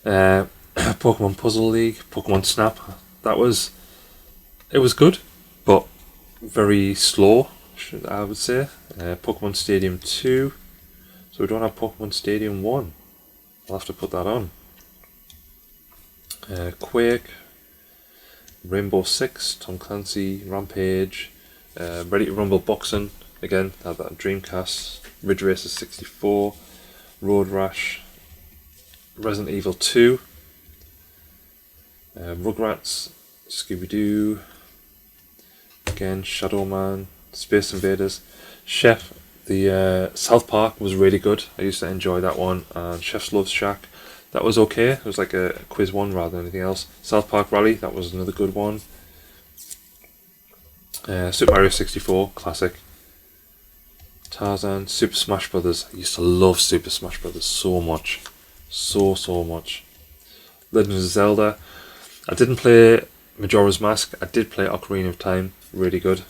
Pokemon Puzzle League, Pokemon Snap. It was good, but very slow, I would say. Pokemon Stadium 2. So we don't have Pokemon Stadium 1. I'll have to put that on. Quake, Rainbow Six, Tom Clancy, Rampage, Ready to Rumble Boxing. Again, I had that on Dreamcast. Ridge Racer 64, Road Rash, Resident Evil 2, Rugrats, Scooby-Doo, again Shadow Man, Space Invaders, Chef. The South Park was really good. I used to enjoy that one. And Chef's Love Shack, that was okay. It was like a quiz one rather than anything else. South Park Rally, that was another good one. Super Mario 64, classic. Tarzan, Super Smash Brothers. I used to love Super Smash Brothers so much. So much. Legend of Zelda. I didn't play Majora's Mask. I did play Ocarina of Time. Really good.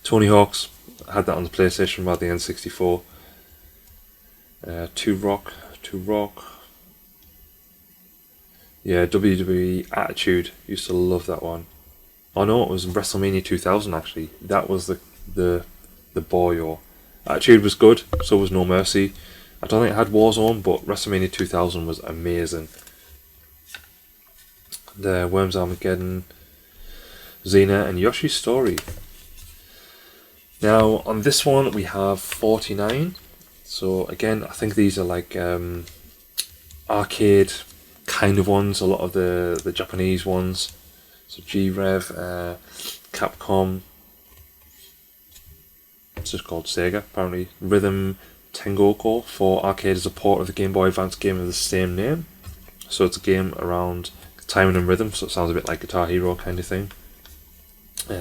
Tony Hawk's. I had that on the PlayStation rather than the N64. Two Rock. Yeah, WWE Attitude. Used to love that one. Oh no, it was WrestleMania 2000 actually. That was the boy. Attitude was good, so was No Mercy. I don't think it had Warzone, but WrestleMania 2000 was amazing. The Worms Armageddon, Xena, and Yoshi's Story. Now on this one we have 49. So again, I think these are like arcade kind of ones. A lot of the Japanese ones. So G-Rev, Capcom. It's just called Sega apparently. Rhythm Tengoku for arcade is a port of the Game Boy Advance game of the same name. So it's a game around timing and rhythm, so it sounds a bit like Guitar Hero kind of thing.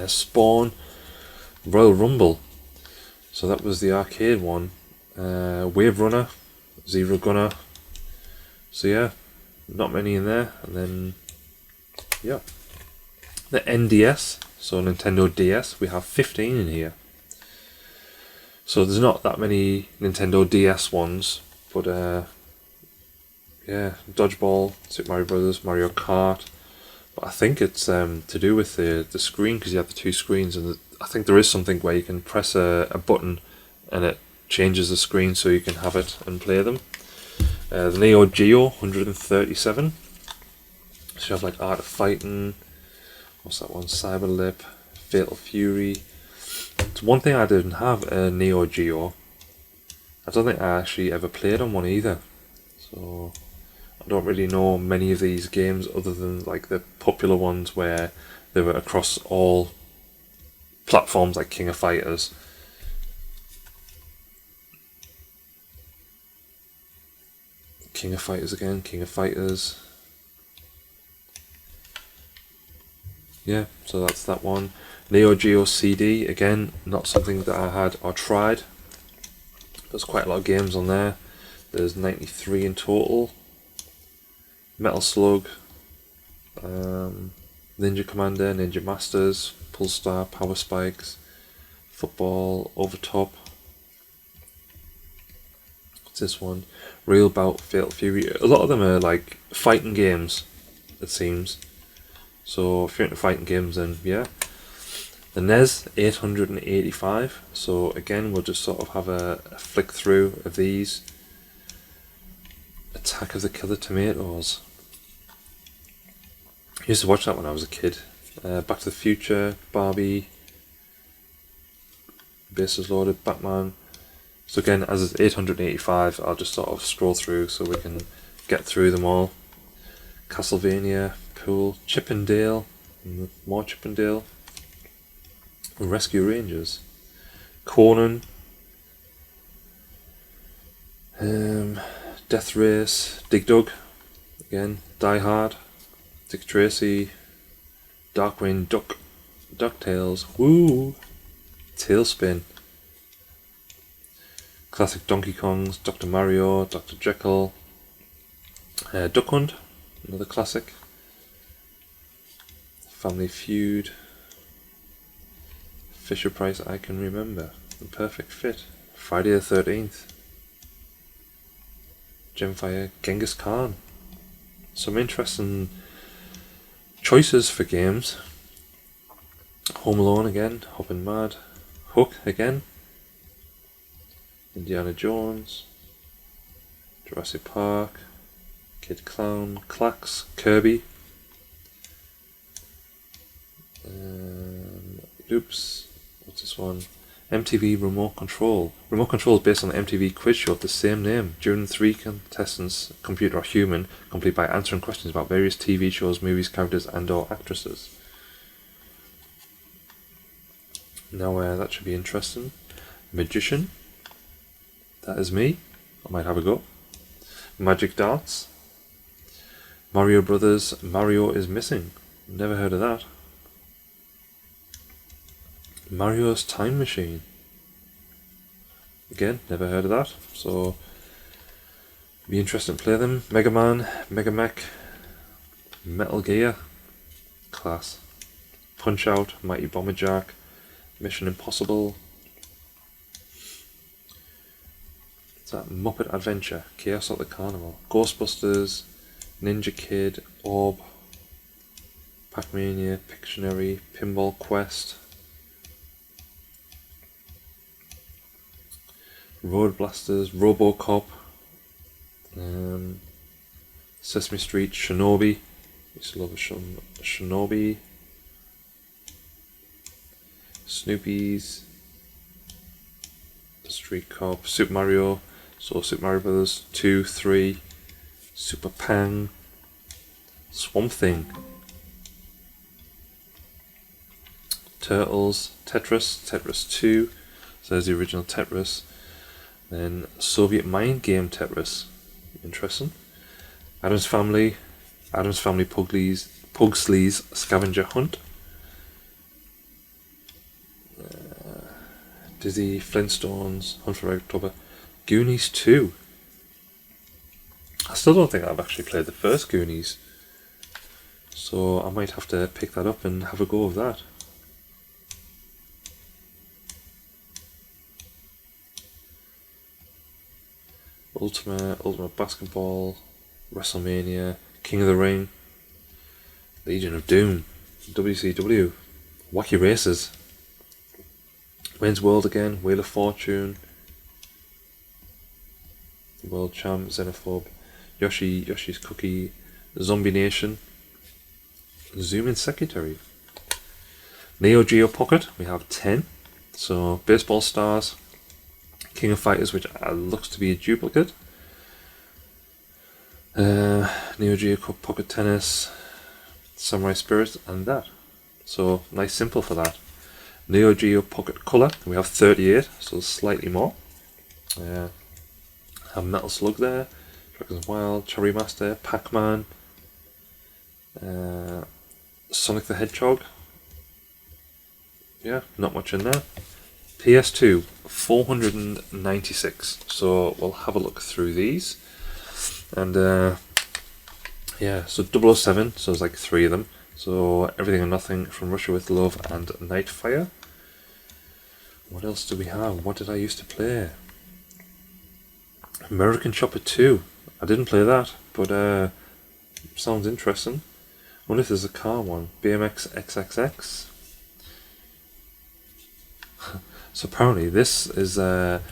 Spawn, Royal Rumble. So that was the arcade one. Wave Runner, Zero Gunner. So yeah, not many in there. And then yeah, the NDS, so Nintendo DS, we have 15 in here. So there's not that many Nintendo DS ones, but yeah, Dodgeball, Super Mario Brothers, Mario Kart. But I think it's to do with the screen, because you have the two screens, and I think there is something where you can press a button and it changes the screen so you can have it and play them. The Neo Geo 137. So you have like Art of Fighting. What's that one? Cyberlip, Fatal Fury. It's one thing I didn't have a Neo Geo. I don't think I actually ever played on one either. So I don't really know many of these games other than like the popular ones where they were across all platforms, like King of Fighters. King of Fighters again, King of Fighters. Yeah, so that's that one. Neo Geo CD, again, not something that I had or tried. There's quite a lot of games on there. There's 93 in total. Metal Slug, Ninja Commander, Ninja Masters, Pulstar, Power Spikes, Football, Overtop. What's this one? Real Bout, Fatal Fury. A lot of them are like fighting games, it seems. So if you're into fighting games, then yeah. The NES 885. So again, we'll just sort of have a flick through of these. Attack of the Killer Tomatoes. I used to watch that when I was a kid. Back to the Future, Barbie, Bases Loaded, Batman. So again, as it's 885, I'll just sort of scroll through so we can get through them all. Castlevania, Pool, Chip and Dale, more Chip and Dale. Rescue Rangers, Conan, Death Race, Dig Dug, Again, Die Hard, Dick Tracy, Darkwing Duck, DuckTales, woo, Tailspin, classic Donkey Kongs, Dr. Mario, Dr. Jekyll, Duck Hunt, another classic, Family Feud, Fisher Price I Can Remember, The Perfect Fit, Friday the 13th, Gemfire, Genghis Khan. Some interesting choices for games. Home Alone again, Hoppin' Mad, Hook again, Indiana Jones, Jurassic Park, Kid Clown, Clax, Kirby, oops, what's this one? MTV Remote Control. Remote Control is based on the MTV quiz show of the same name. During 3 contestants, computer or human, complete by answering questions about various TV shows, movies, characters and or actresses. Now that should be interesting. Magician. That is me. I might have a go. Magic Darts. Mario Brothers. Mario is Missing. Never heard of that. Mario's Time Machine. Again, never heard of that. So, be interesting to play them. Mega Man, Mega Mech, Metal Gear, class. Punch Out, Mighty Bomber Jack, Mission Impossible. What's that? Muppet Adventure, Chaos at the Carnival, Ghostbusters, Ninja Kid, Orb, Pac-Mania, Pictionary, Pinball Quest, Road Blasters, Robocop, Sesame Street, Shinobi. Used to love a Shinobi. Snoopy's, Street Cop, Super Mario, so Super Mario Brothers 2, 3, Super Pang, Swamp Thing, Turtles, Tetris 2, so there's the original Tetris. Then Soviet Mind Game Tetris, interesting. Addams Family, Pugsley's Scavenger Hunt, Dizzy, Flintstones, Hunt for Red October, Goonies 2. I still don't think I've actually played the first Goonies, so I might have to pick that up and have a go of that. Ultimate Basketball, WrestleMania, King of the Ring, Legion of Doom, WCW, Wacky Races, Wayne's World again, Wheel of Fortune, World Champ, Xenophobe, Yoshi's Cookie, Zombie Nation, Zoom in Secretary, Neo Geo Pocket, we have 10, so Baseball Stars, King of Fighters, which looks to be a duplicate, Neo Geo Pocket Tennis, Samurai Spirit, and that. So nice simple for that. Neo Geo Pocket Color, we have 38, so slightly more. Have Metal Slug there, Dragons Wild, Cherry Master, Pac-Man, Sonic the Hedgehog. Yeah, not much in there. PS2, 496. So we'll have a look through these. And yeah, so 007, so there's like 3 of them. So Everything or Nothing, From Russia with Love, and Nightfire. What else do we have? What did I used to play? American Chopper 2. I didn't play that, but sounds interesting. I wonder if there's a car one. BMX XXX. So apparently this is it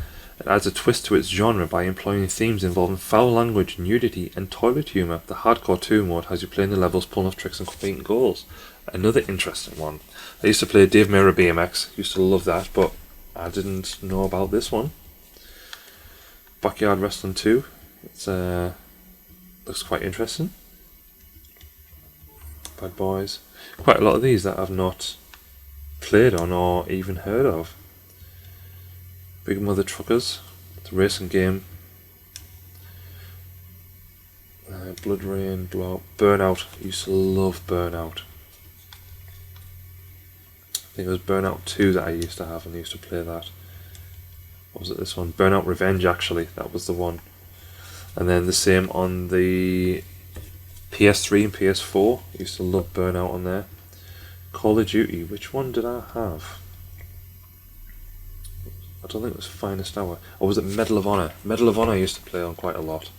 adds a twist to its genre by employing themes involving foul language, nudity and toilet humour. The Hardcore 2 mode has you playing the levels, pulling off tricks and completing goals. Another interesting one. I used to play Dave Mirra BMX, used to love that, but I didn't know about this one. Backyard Wrestling 2. It's looks quite interesting. Bad Boys. Quite a lot of these that I've not played on or even heard of. Big Mother Truckers, it's a racing game. Blood Rain, Blowout, Burnout. I used to love Burnout. I think it was Burnout 2 that I used to have, and I used to play that. What was it, this one? Burnout Revenge, actually, that was the one. And then the same on the PS3 and PS4. I used to love Burnout on there. Call of Duty, which one did I have? I don't think it was Finest Hour. Or was it Medal of Honor? Medal of Honor I used to play on quite a lot.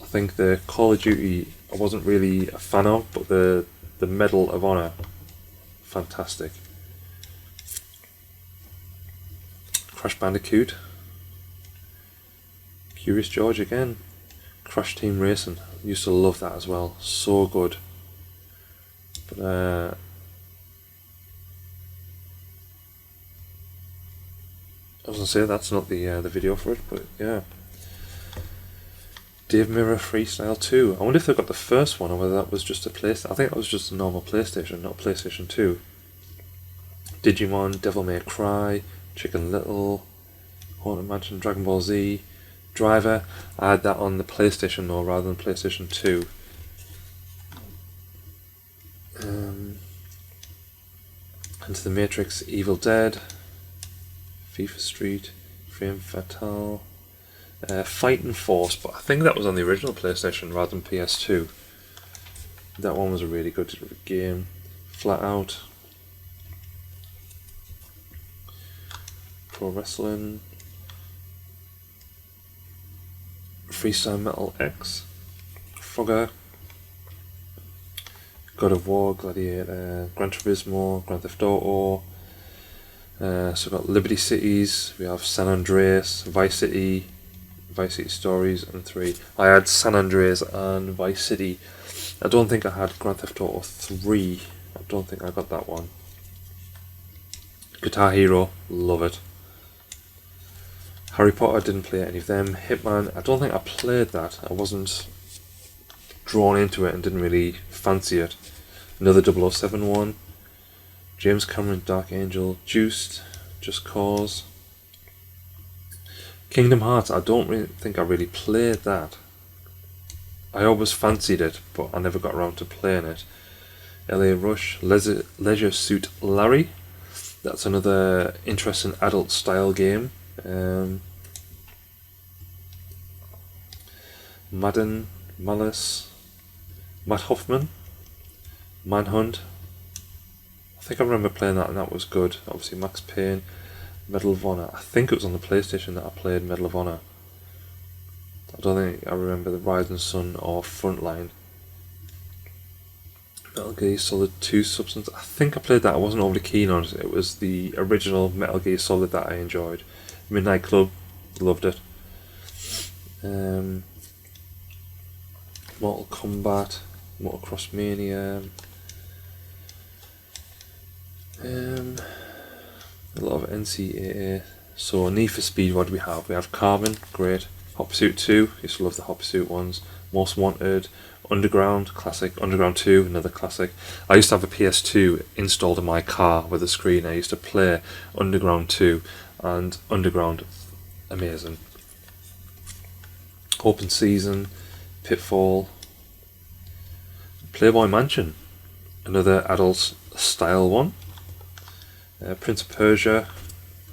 I think the Call of Duty I wasn't really a fan of, but the Medal of Honor, fantastic. Crash Bandicoot. Curious George again. Crash Team Racing. Used to love that as well. So good. But I was gonna say that's not the video for it, but yeah. Dave Mirror Freestyle 2. I wonder if they got the first one or whether that was just a PlayStation. I think that was just a normal PlayStation, not PlayStation 2. Digimon, Devil May Cry, Chicken Little, Haunted Mansion, Dragon Ball Z, Driver. I had that on the PlayStation though, rather than PlayStation 2. Into the Matrix, Evil Dead, FIFA Street, Frame Fatale, Fighting Force, but I think that was on the original PlayStation rather than PS2. That one was a really good game. Flat Out, Pro Wrestling, Freestyle Metal X, Frogger, God of War, Gladiator, Gran Turismo, Grand Theft Auto. So we've got Liberty Cities, we have San Andreas, Vice City Stories, and 3. I had San Andreas and Vice City. I don't think I had Grand Theft Auto 3. I don't think I got that one. Guitar Hero, love it. Harry Potter, didn't play any of them. Hitman, I don't think I played that. I wasn't drawn into it and didn't really fancy it. Another 007 one. James Cameron, Dark Angel, Juiced, Just Cause. Kingdom Hearts, I don't really think I really played that. I always fancied it, but I never got around to playing it. LA Rush, Leisure Suit Larry. That's another interesting adult style game. Madden, Malice, Matt Hoffman, Manhunt. I think I remember playing that and that was good. Obviously Max Payne, Medal of Honor. I think it was on the PlayStation that I played Medal of Honor. I don't think I remember the Rising Sun or Frontline. Metal Gear Solid 2 Substance. I think I played that. I wasn't overly keen on it. It was the original Metal Gear Solid that I enjoyed. Midnight Club, loved it. Mortal Kombat, Motocross Mania. A lot of NCAA. So Need for Speed, what do we have? We have Carbon, great. Hot Pursuit 2, used to love the Hot Pursuit ones. Most Wanted, Underground, classic. Underground 2, another classic. I used to have a PS2 installed in my car with a screen. I used to play Underground 2 and Underground, amazing. Open Season, Pitfall, Playboy Mansion, another adult style one. Prince of Persia,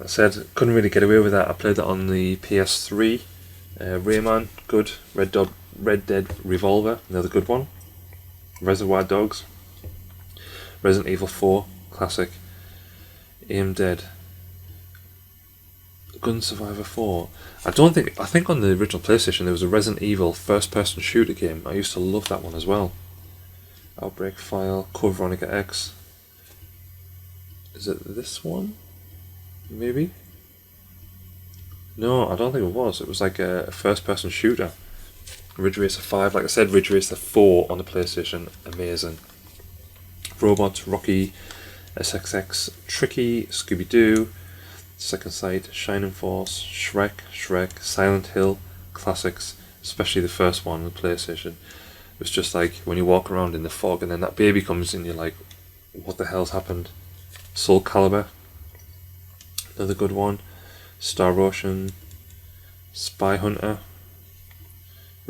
I said couldn't really get away with that. I played that on the PS3. Rayman, good. Red Dead Revolver, another good one. Reservoir Dogs, Resident Evil 4, classic. Aim Dead, Gun Survivor 4. I think on the original PlayStation there was a Resident Evil first-person shooter game. I used to love that one as well. Outbreak File, Code Veronica X. Is it this one? Maybe? No, I don't think it was. It was like a first-person shooter. Ridge Racer 5, like I said, Ridge Racer 4 on the PlayStation, amazing. Robots, Rocky, SXX, Tricky, Scooby-Doo, Second Sight, Shining Force, Shrek, Silent Hill, classics, especially the first one on the PlayStation. It was just like when you walk around in the fog and then that baby comes in, you're like, what the hell's happened? Soul Calibur, another good one. Star Ocean, Spy Hunter,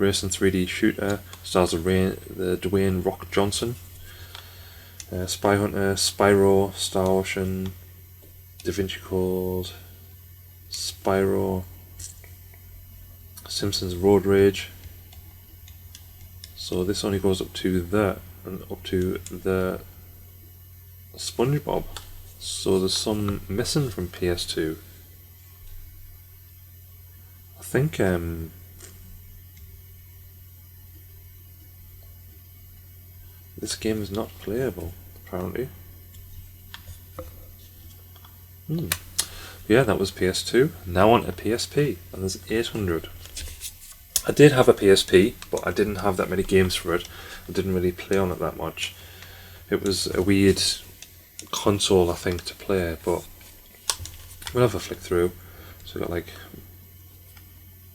racing 3D shooter, stars of the Dwayne Rock Johnson. Spy Hunter, Spyro, Star Ocean, Da Vinci Code, Spyro, Simpsons Road Rage. So this only goes up to the SpongeBob. So there's some missing from PS2. I think this game is not playable, apparently. Yeah, that was PS2. Now on to PSP, and there's 800. I did have a PSP, but I didn't have that many games for it. I didn't really play on it that much. It was a weird console, I think, to play, but we'll have a flick through. So we got like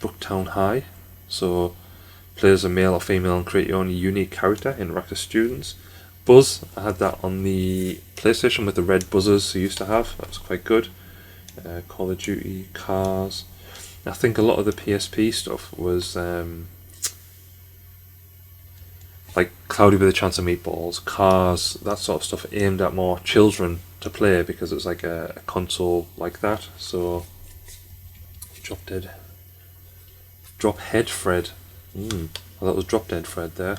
Brooktown High, so play as a male or female and create your own unique character, interact with students. Buzz, I had that on the PlayStation with the red buzzers you used to have, that was quite good. Call of Duty, Cars. I think a lot of the PSP stuff was like Cloudy with a Chance of Meatballs, Cars, that sort of stuff aimed at more children to play because it was like a console like that. So Drop Head Fred. Well, that was Drop Dead Fred there.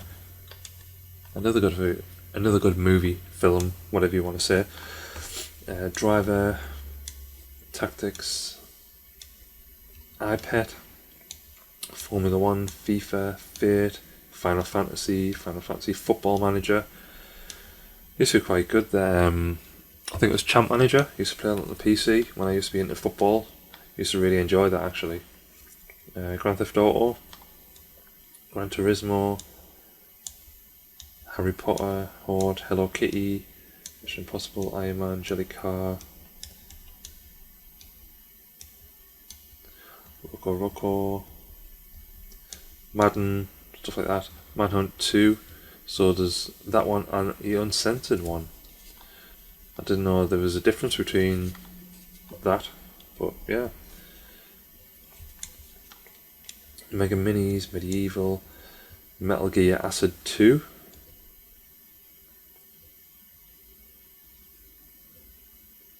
Another good movie, film, whatever you want to say. Driver, Tactics, iPad, Formula 1, FIFA, Fate, Final Fantasy Football Manager. Used to be quite good there. I think it was Champ Manager. Used to play on the PC when I used to be into football. Used to really enjoy that actually. Grand Theft Auto, Gran Turismo, Harry Potter, Horde, Hello Kitty, Mission Impossible, Iron Man, Jellycar, Rocco, Madden, stuff like that. Manhunt 2, so there's that one and the uncensored one. I didn't know there was a difference between that, but yeah. Mega Minis, Medieval, Metal Gear Acid 2.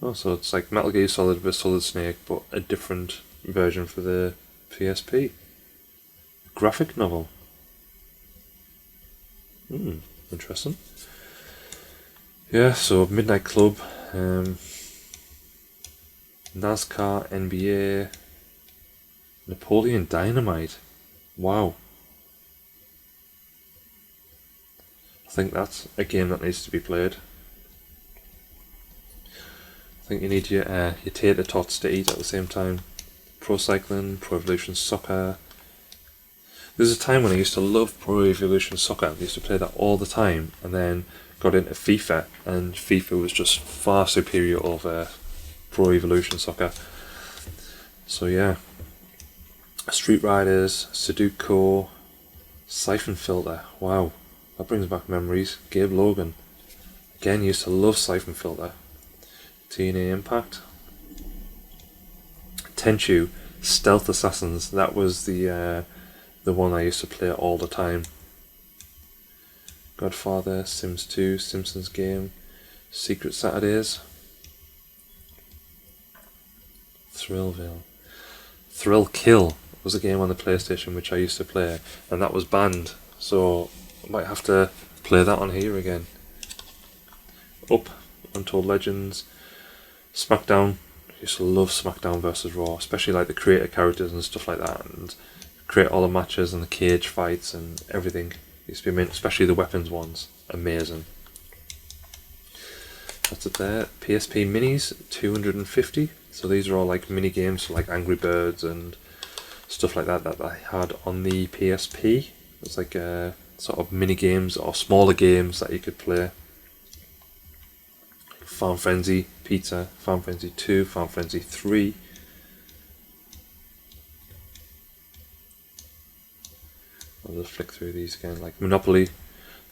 Oh, so it's like Metal Gear Solid with Solid Snake, but a different version for the PSP. Graphic novel. Interesting. Yeah, so Midnight Club, NASCAR, NBA, Napoleon Dynamite. Wow. I think that's a game that needs to be played. I think you need your tater tots to eat at the same time. Pro Cycling, Pro Evolution Soccer. There's a time when I used to love Pro Evolution Soccer. I used to play that all the time, and then got into FIFA, and FIFA was just far superior over Pro Evolution Soccer. So yeah. Street Riders, Sudoku, Siphon Filter. Wow, that brings back memories. Gabe Logan. Again, used to love Siphon Filter. TNA Impact. Tenchu, Stealth Assassins. That was the one I used to play all the time. Godfather, Sims 2, Simpsons Game, Secret Saturdays. Thrillville. Thrill Kill was a game on the PlayStation which I used to play, and that was banned, so I might have to play that on here again. Up, Untold Legends, SmackDown. I used to love SmackDown vs Raw, especially like the creator characters and stuff like that, and create all the matches and the cage fights and everything. Used to be amazing, especially the weapons ones. Amazing. That's it there. PSP Minis, 250. So these are all like mini games for like Angry Birds and stuff like that that I had on the PSP. It's like sort of mini games or smaller games that you could play. Farm Frenzy, Pizza, Farm Frenzy 2, Farm Frenzy 3. I'll just flick through these again, like Monopoly,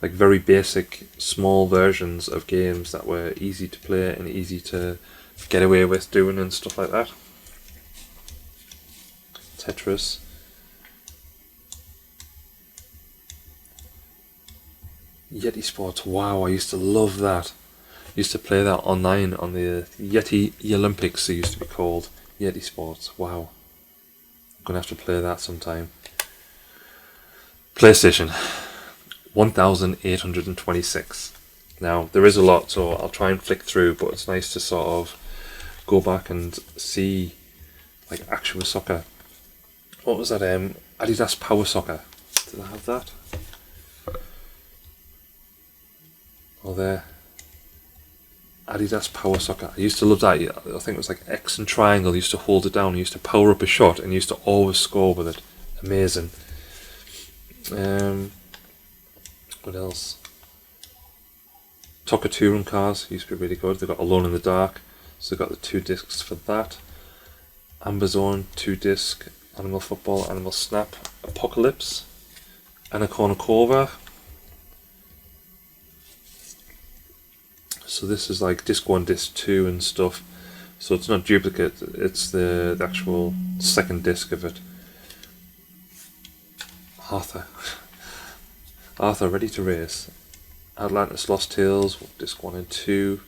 like very basic small versions of games that were easy to play and easy to get away with doing and stuff like that. Tetris. Yeti Sports, wow, I used to love that. Used to play that online on the Yeti Olympics, they used to be called. Yeti Sports, wow. I'm gonna have to play that sometime. PlayStation, 1826. Now, there is a lot, so I'll try and flick through, but it's nice to sort of go back and see like actual soccer. What was that? Adidas Power Soccer. Did I have that? Oh, there. Adidas Power Soccer. I used to love that. I think it was like X and triangle. I used to hold it down. I used to power up a shot and used to always score with it. Amazing. What else? Toka touring cars used to be really good. They got Alone in the Dark, so they got the 2 discs for that. Amber Zone 2 disc, Animal Football, Animal Snap, Apocalypse, Anaconda. So this is like disc 1, disc 2 and stuff. So it's not duplicate, it's the actual second disc of it. Arthur Ready to Race. Atlantis Lost Tales, disc 1 and 2.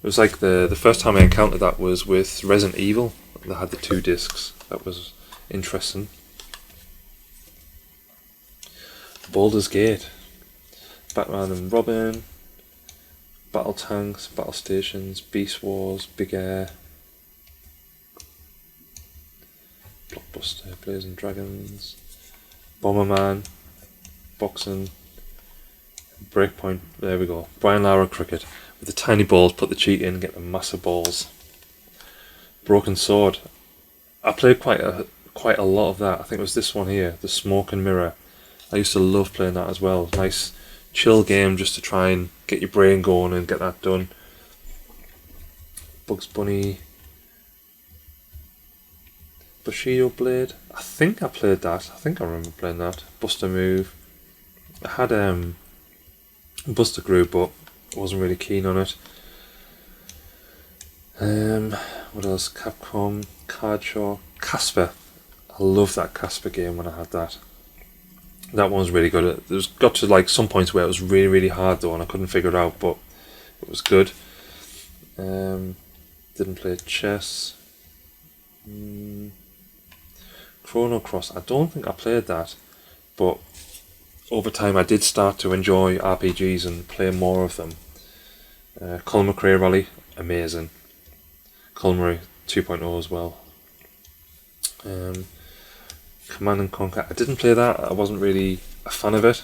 It was like the first time I encountered that was with Resident Evil. They had the 2 discs. That was interesting. Baldur's Gate. Batman and Robin. Battle Tanks, Battle Stations, Beast Wars, Big Air. Blockbuster, Blazing Dragons. Bomberman. Boxing. Breakpoint, there we go. Brian Lara Cricket. With the tiny balls, put the cheat in, get the massive balls. Broken Sword. I played quite a lot of that. I think it was this one here, the Smoke and Mirror. I used to love playing that as well. Nice chill game just to try and get your brain going and get that done. Bugs Bunny. Bushido Blade. I think I played that. I think I remember playing that. Buster Move. I had Buster Group, but I wasn't really keen on it. What else? Capcom, Card Show, Casper. I loved that Casper game when I had that. That one was really good. There's got to like some points where it was really, really hard though, and I couldn't figure it out, but it was good. Didn't play chess. Chrono Cross. I don't think I played that, but over time I did start to enjoy RPGs and play more of them. Colin McRae Rally, amazing. Colin 2.0 as well. Command and Conquer, I didn't play that, I wasn't really a fan of it.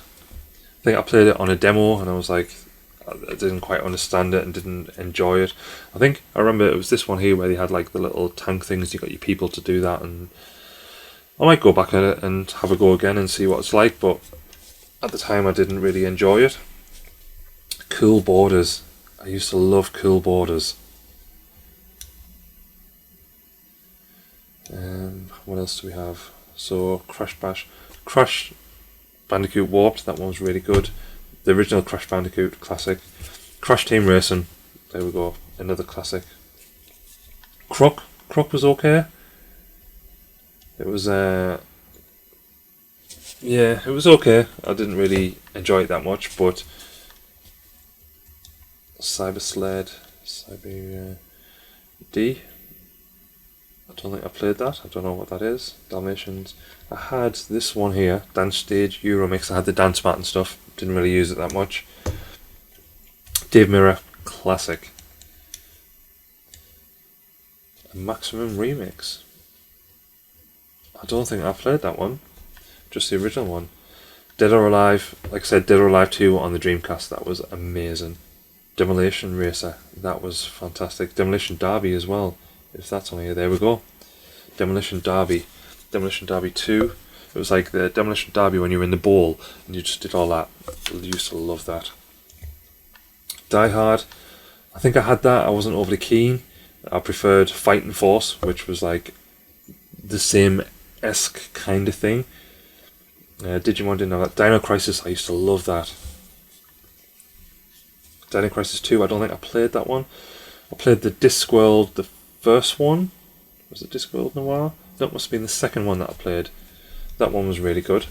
I think I played it on a demo and I was like, I didn't quite understand it and didn't enjoy it. I think I remember it was this one here where they had like the little tank things, you got your people to do that, and I might go back at it and have a go again and see what it's like, but at the time I didn't really enjoy it. Cool Borders, I used to love Cool Borders. What else do we have? So Crash Bandicoot Warped, that one was really good. The original Crash Bandicoot, classic. Crash Team Racing, there we go, another classic. Croc was okay. It was yeah, it was okay. I didn't really enjoy it that much, but Cyber Sled, Cyber D. I don't think I played that. I don't know what that is. Dalmatians. I had this one here, Dance Stage Euromix. I had the dance mat and stuff. Didn't really use it that much. Dave Mirror, classic. A Maximum Remix. I don't think I played that one. Just the original one. Dead or Alive. Like I said, Dead or Alive 2 on the Dreamcast. That was amazing. Demolition Racer. That was fantastic. Demolition Derby as well. If that's on here, there we go. Demolition Derby. Demolition Derby 2. It was like the Demolition Derby when you were in the bowl and you just did all that. I used to love that. Die Hard. I think I had that. I wasn't overly keen. I preferred Fighting Force, which was like the same-esque kind of thing. Digimon didn't have that. Dino Crisis, I used to love that. Dino Crisis 2, I don't think I played that one. I played the Discworld, the first one. Was it Discworld Noir? That must have been the second one that I played. That one was really good.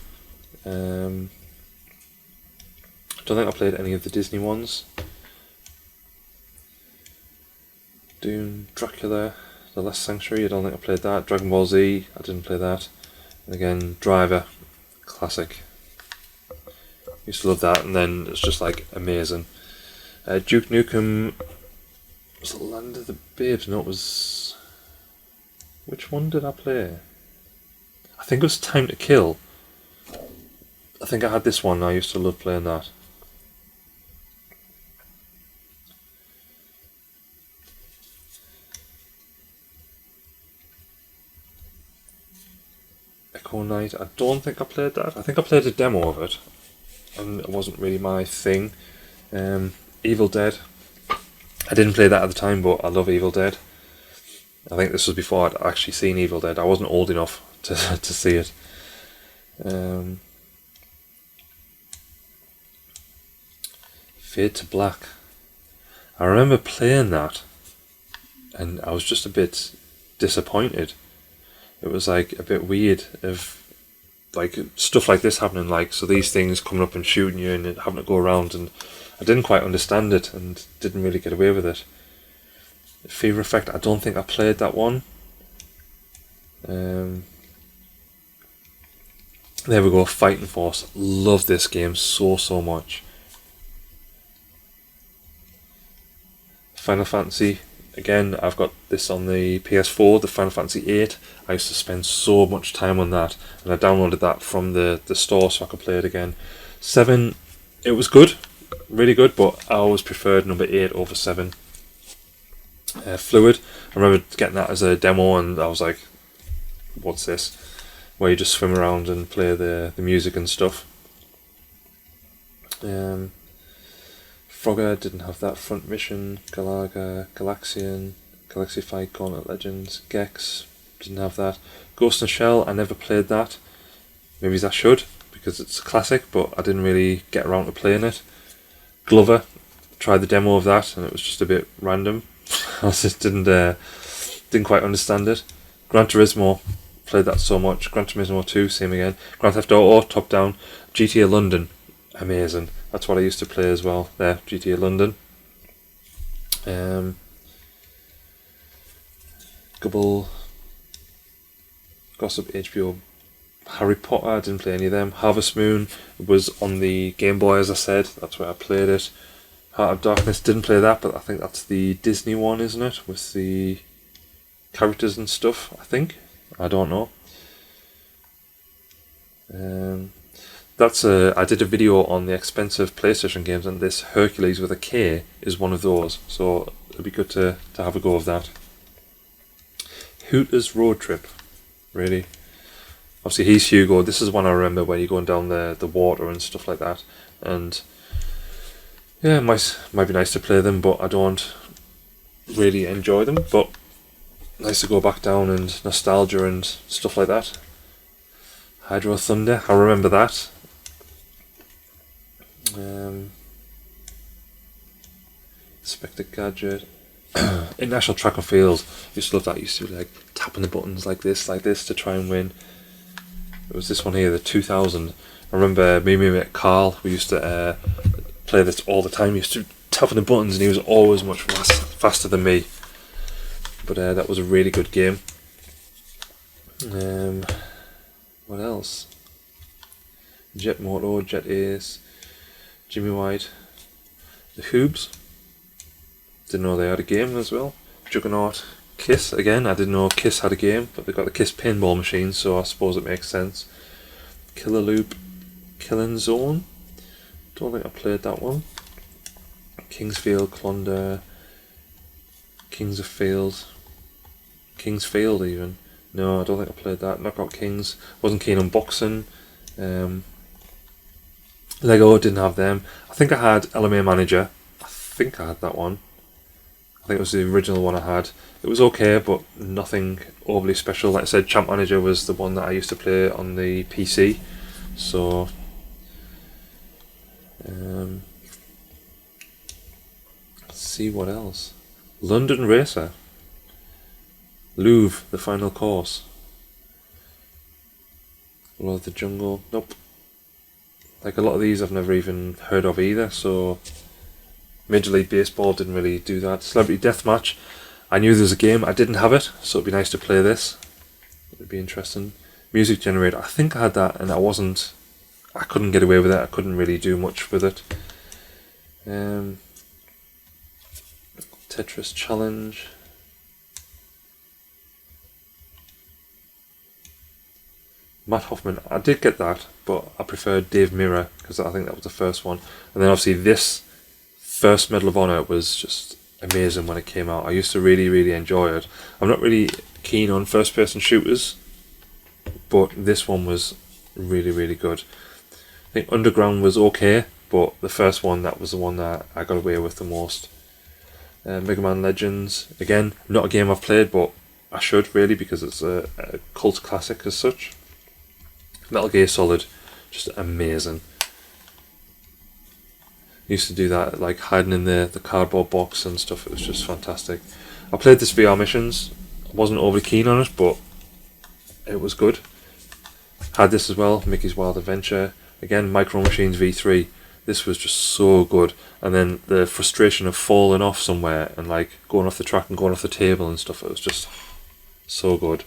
Don't think I played any of the Disney ones. Doom, Dracula, The Last Sanctuary, I don't think I played that. Dragon Ball Z, I didn't play that. And again, Driver, classic. Used to love that, and then it's just like amazing. Duke Nukem, was it Land of the Babes? No, it was... Which one did I play? I think it was Time to Kill. I think I had this one, I used to love playing that. Echo Knight, I don't think I played that. I think I played a demo of it, and it wasn't really my thing. Evil Dead, I didn't play that at the time, but I love Evil Dead. I think this was before I'd actually seen Evil Dead. I wasn't old enough to see it. Fade to Black, I remember playing that, and I was just a bit disappointed. It was like a bit weird of like stuff like this happening, like so these things coming up and shooting you and having to go around, and I didn't quite understand it and didn't really get away with it. Fever Effect, I don't think I played that one. There we go, Fighting Force, love this game so much. Final Fantasy, again, I've got this on the PS4, the Final Fantasy 8. I used to spend so much time on that, and I downloaded that from the store so I could play it again. 7, it was good, really good, but I always preferred number 8 over 7. Fluid, I remember getting that as a demo, and I was like, what's this? Where you just swim around and play the music and stuff. Frogger, didn't have that. Front Mission, Galaga, Galaxian, Galaxy Fight, Gauntlet Legends, Gex, didn't have that. Ghost in the Shell, I never played that. Maybe I should, because it's a classic, but I didn't really get around to playing it. Glover, tried the demo of that, and it was just a bit random. I just didn't quite understand it. Gran Turismo, played that so much. Gran Turismo 2, same again. Grand Theft Auto, top down. GTA London, amazing. That's what I used to play as well there, GTA London. Gubble, Gossip, HBO, Harry Potter, I didn't play any of them. Harvest Moon was on the Game Boy, as I said, that's where I played it. Heart of Darkness, didn't play that, but I think that's the Disney one, isn't it? With the characters and stuff, I think. I don't know. I did a video on the expensive PlayStation games, and this Hercules with a K is one of those, so it'd be good to have a go of that. Hooters Road Trip, really. Obviously he's Hugo, this is one I remember where you're going down the water and stuff like that, and yeah, it might be nice to play them, but I don't really enjoy them, but nice to go back down and nostalgia and stuff like that. Hydro Thunder, I remember that. Inspector Gadget. International Track and Field, used to love that. Used to be like tapping the buttons like this to try and win. It was this one here, the 2000. I remember me and my mate Carl, we used to play this all the time. He used to tapping the buttons, and he was always much faster than me. But that was a really good game. What else? Jet Moto, Jet Ace, Jimmy White, The Hoobs. Didn't know they had a game as well. Juggernaut, Kiss, again, I didn't know Kiss had a game, but they've got the Kiss pinball machine, so I suppose it makes sense. Killer Loop, Killing Zone, don't think I played that one. Kingsfield, Clonder, Kingsfield even. No, I don't think I played that. Knockout Kings, wasn't keen on boxing. Lego, didn't have them. I think I had LMA Manager. I think I had that one. I think it was the original one I had. It was okay, but nothing overly special. Like I said, Champ Manager was the one that I used to play on the PC. So, let's see what else. London Racer. Louvre, The Final Course. Lord of the Jungle. Nope. Like a lot of these I've never even heard of either, so Major League Baseball didn't really do that. Celebrity Deathmatch, I knew there was a game, I didn't have it, so it'd be nice to play this. It'd be interesting. Music Generator, I think I had that and I couldn't get away with it, I couldn't really do much with it. Tetris Challenge. Matt Hoffman, I did get that, but I preferred Dave Mirra because I think that was the first one. And then obviously this first Medal of Honor was just amazing when it came out. I used to really, really enjoy it. I'm not really keen on first person shooters, but this one was really, really good. I think Underground was okay, but the first one, that was the one that I got away with the most. Mega Man Legends, again, not a game I've played, but I should really because it's a cult classic as such. Metal Gear Solid, just amazing. Used to do that, like hiding in the cardboard box and stuff. It was just fantastic. I played this VR Missions. I wasn't overly keen on it, but it was good. Had this as well, Mickey's Wild Adventure. Again, Micro Machines V3. This was just so good. And then the frustration of falling off somewhere and like going off the track and going off the table and stuff. It was just so good.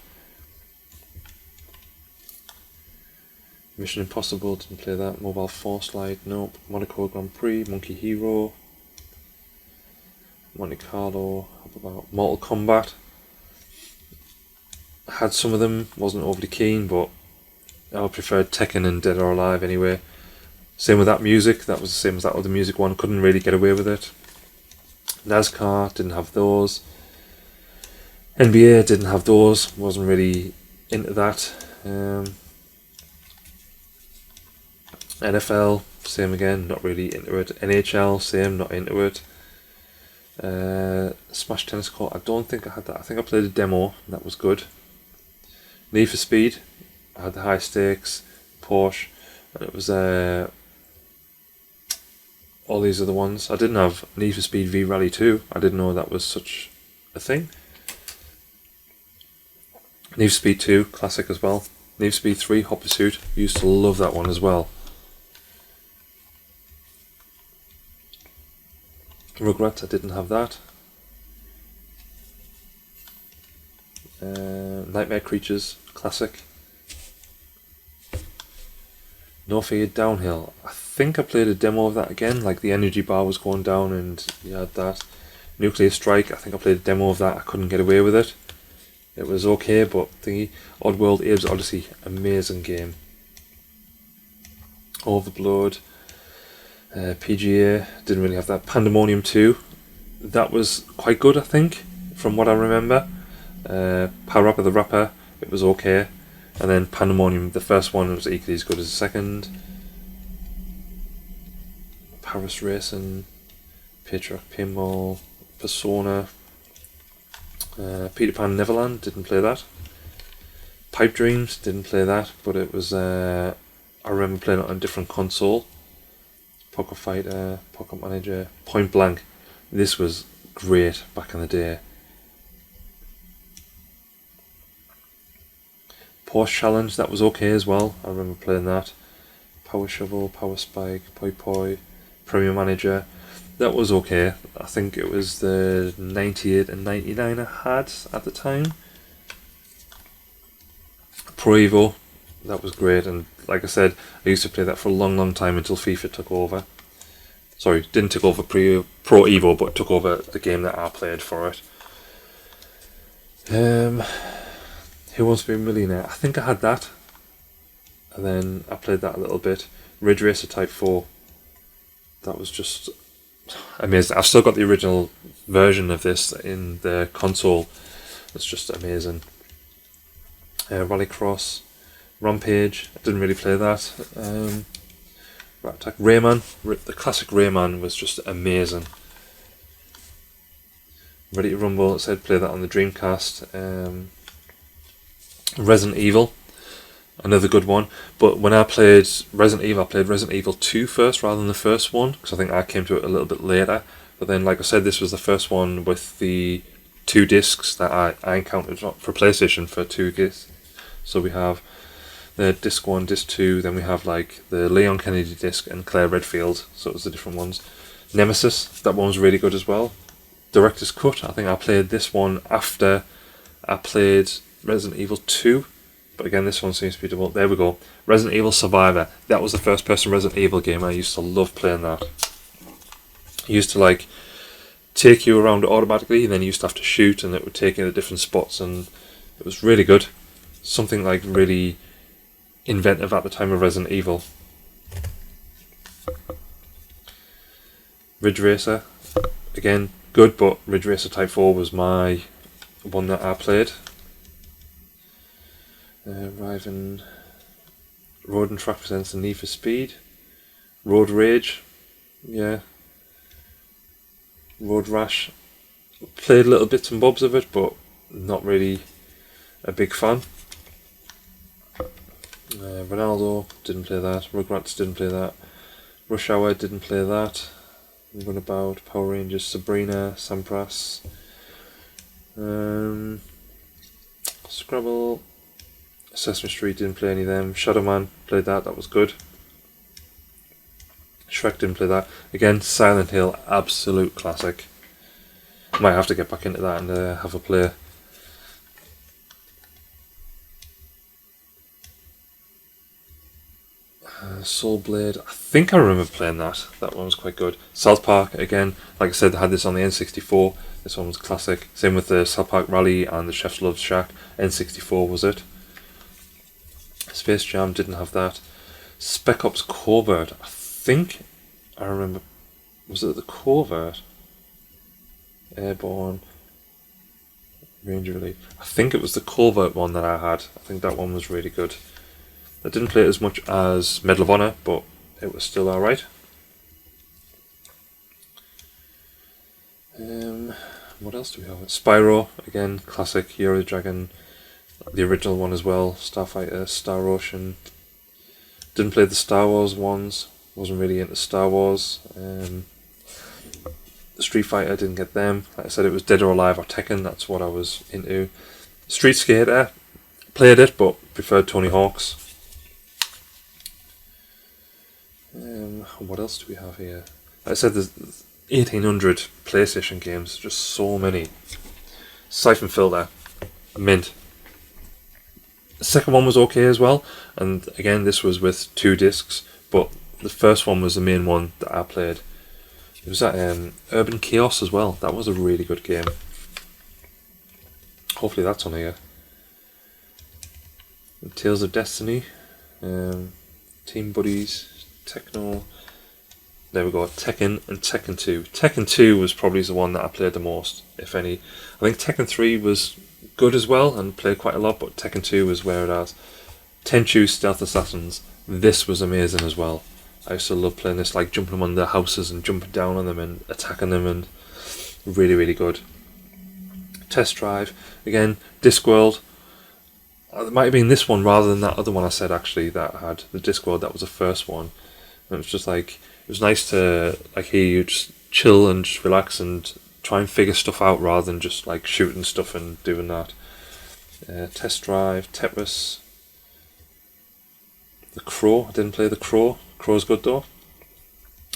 Mission Impossible, didn't play that. Mobile Force Light, nope. Monaco Grand Prix, Monkey Hero, Monte Carlo, how about Mortal Kombat? I had some of them, wasn't overly keen, but I preferred Tekken and Dead or Alive anyway. Same with that music, that was the same as that other music one, couldn't really get away with it. NASCAR, didn't have those. NBA, didn't have those, wasn't really into that. NFL, same again, not really into it. NHL, same, not into it. Smash Tennis Court, I don't think I had that. I think I played a demo, and that was good. Need for Speed, I had the high stakes, Porsche, and it was all these other ones. I didn't have Need for Speed V Rally 2, I didn't know that was such a thing. Need for Speed 2, classic as well. Need for Speed 3, Hot Pursuit, used to love that one as well. Rugrats, I didn't have that. Nightmare Creatures, classic. No Fear Downhill, I think I played a demo of that again, like the energy bar was going down and you had that. Nuclear Strike, I think I played a demo of that, I couldn't get away with it. It was okay, but thingy. Oddworld Abe's Odyssey, amazing game. Overblood. PGA, didn't really have that. Pandemonium 2, that was quite good I think, from what I remember. Power Rapper the Rapper, it was okay. And then Pandemonium, the first one, was equally as good as the second. Paris Racing, Patriarch Pinball, Persona, Peter Pan Neverland, didn't play that. Pipe Dreams, didn't play that, but it was, I remember playing it on a different console. Pocket Fighter, Pocket Manager, Point Blank. This was great back in the day. Porsche Challenge, that was okay as well. I remember playing that. Power Shovel, Power Spike, Poi Poi, Premier Manager. That was okay. I think it was the 98 and 99 I had at the time. Pro Evo, that was great, and like I said, I used to play that for a long time until FIFA took over. Sorry, didn't take over Pro Evo, but took over the game that I played for it. Who Wants to Be a Millionaire? I think I had that. And then I played that a little bit. Ridge Racer Type 4. That was just amazing. I've still got the original version of this in the console. It's just amazing. Rallycross. Rampage, I didn't really play that. Rat Attack, Rayman, the classic Rayman was just amazing. Ready to Rumble, it said play that on the Dreamcast. Resident Evil, another good one. But when I played Resident Evil, I played Resident Evil 2 first rather than the first one, because I think I came to it a little bit later. But then, like I said, this was the first one with the 2 discs that I encountered for PlayStation for 2 discs. So we have the disc 1, disc 2, then we have like the Leon Kennedy disc and Claire Redfield, so it was the different ones. Nemesis, that one was really good as well. Director's Cut, I think I played this one after I played Resident Evil 2, but again this one seems to be double. There we go. Resident Evil Survivor, that was the first person Resident Evil game. I used to love playing that. I used to like take you around automatically, and then you used to have to shoot and it would take you to different spots, and it was really good. Something like really inventive at the time of Resident Evil. Ridge Racer, again good, but Ridge Racer Type 4 was my one that I played. Riven Road and Track presents the Need for Speed. Road Rage, yeah. Road Rash, played little bits and bobs of it, but not really a big fan. Ronaldo, didn't play that. Rugrats, didn't play that. Rush Hour, didn't play that. Runabout, Power Rangers, Sabrina, Sampras. Scrabble, Sesame Street, didn't play any of them. Shadow Man, played that, that was good. Shrek, didn't play that. Again, Silent Hill, absolute classic. Might have to get back into that and have a play. Soul Blade, I think I remember playing that. That one was quite good. South Park, again, like I said, I had this on the N64. This one was classic. Same with the South Park Rally and the Chef's Love Shack. N64 was it. Space Jam, didn't have that. Spec Ops Covert, I think I remember. Was it the Covert? Airborne, Ranger Relief. I think it was the Covert one that I had. I think that one was really good. I didn't play it as much as Medal of Honor, but it was still alright. What else do we have? Spyro, again, classic. Year of the Dragon, the original one as well. Starfighter, Star Ocean. Didn't play the Star Wars ones. Wasn't really into Star Wars. Street Fighter, didn't get them. Like I said, it was Dead or Alive or Tekken. That's what I was into. Street Skater, played it, but preferred Tony Hawk's. What else do we have here? Like I said, there's 1800 PlayStation games, just so many. Siphon Filter, mint. The second one was okay as well, and again this was with 2 discs, but the first one was the main one that I played. It was that Urban Chaos as well. That was a really good game. Hopefully that's on here. Tales of Destiny, Team Buddies, Techno. There we go, Tekken and Tekken 2. Tekken 2 was probably the one that I played the most, if any. I think Tekken 3 was good as well and played quite a lot, but Tekken 2 was where it was. Tenchu Stealth Assassins, this was amazing as well. I used to love playing this, like jumping on their houses and jumping down on them and attacking them, and really, really good. Test Drive, again, Discworld. It might have been this one rather than that other one I said actually that had the Discworld. That was the first one. And it was just like, it was nice to like hear you just chill and just relax and try and figure stuff out rather than just like shooting stuff and doing that. Test Drive, Tetris, The Crow. I didn't play The Crow. Crow's good though.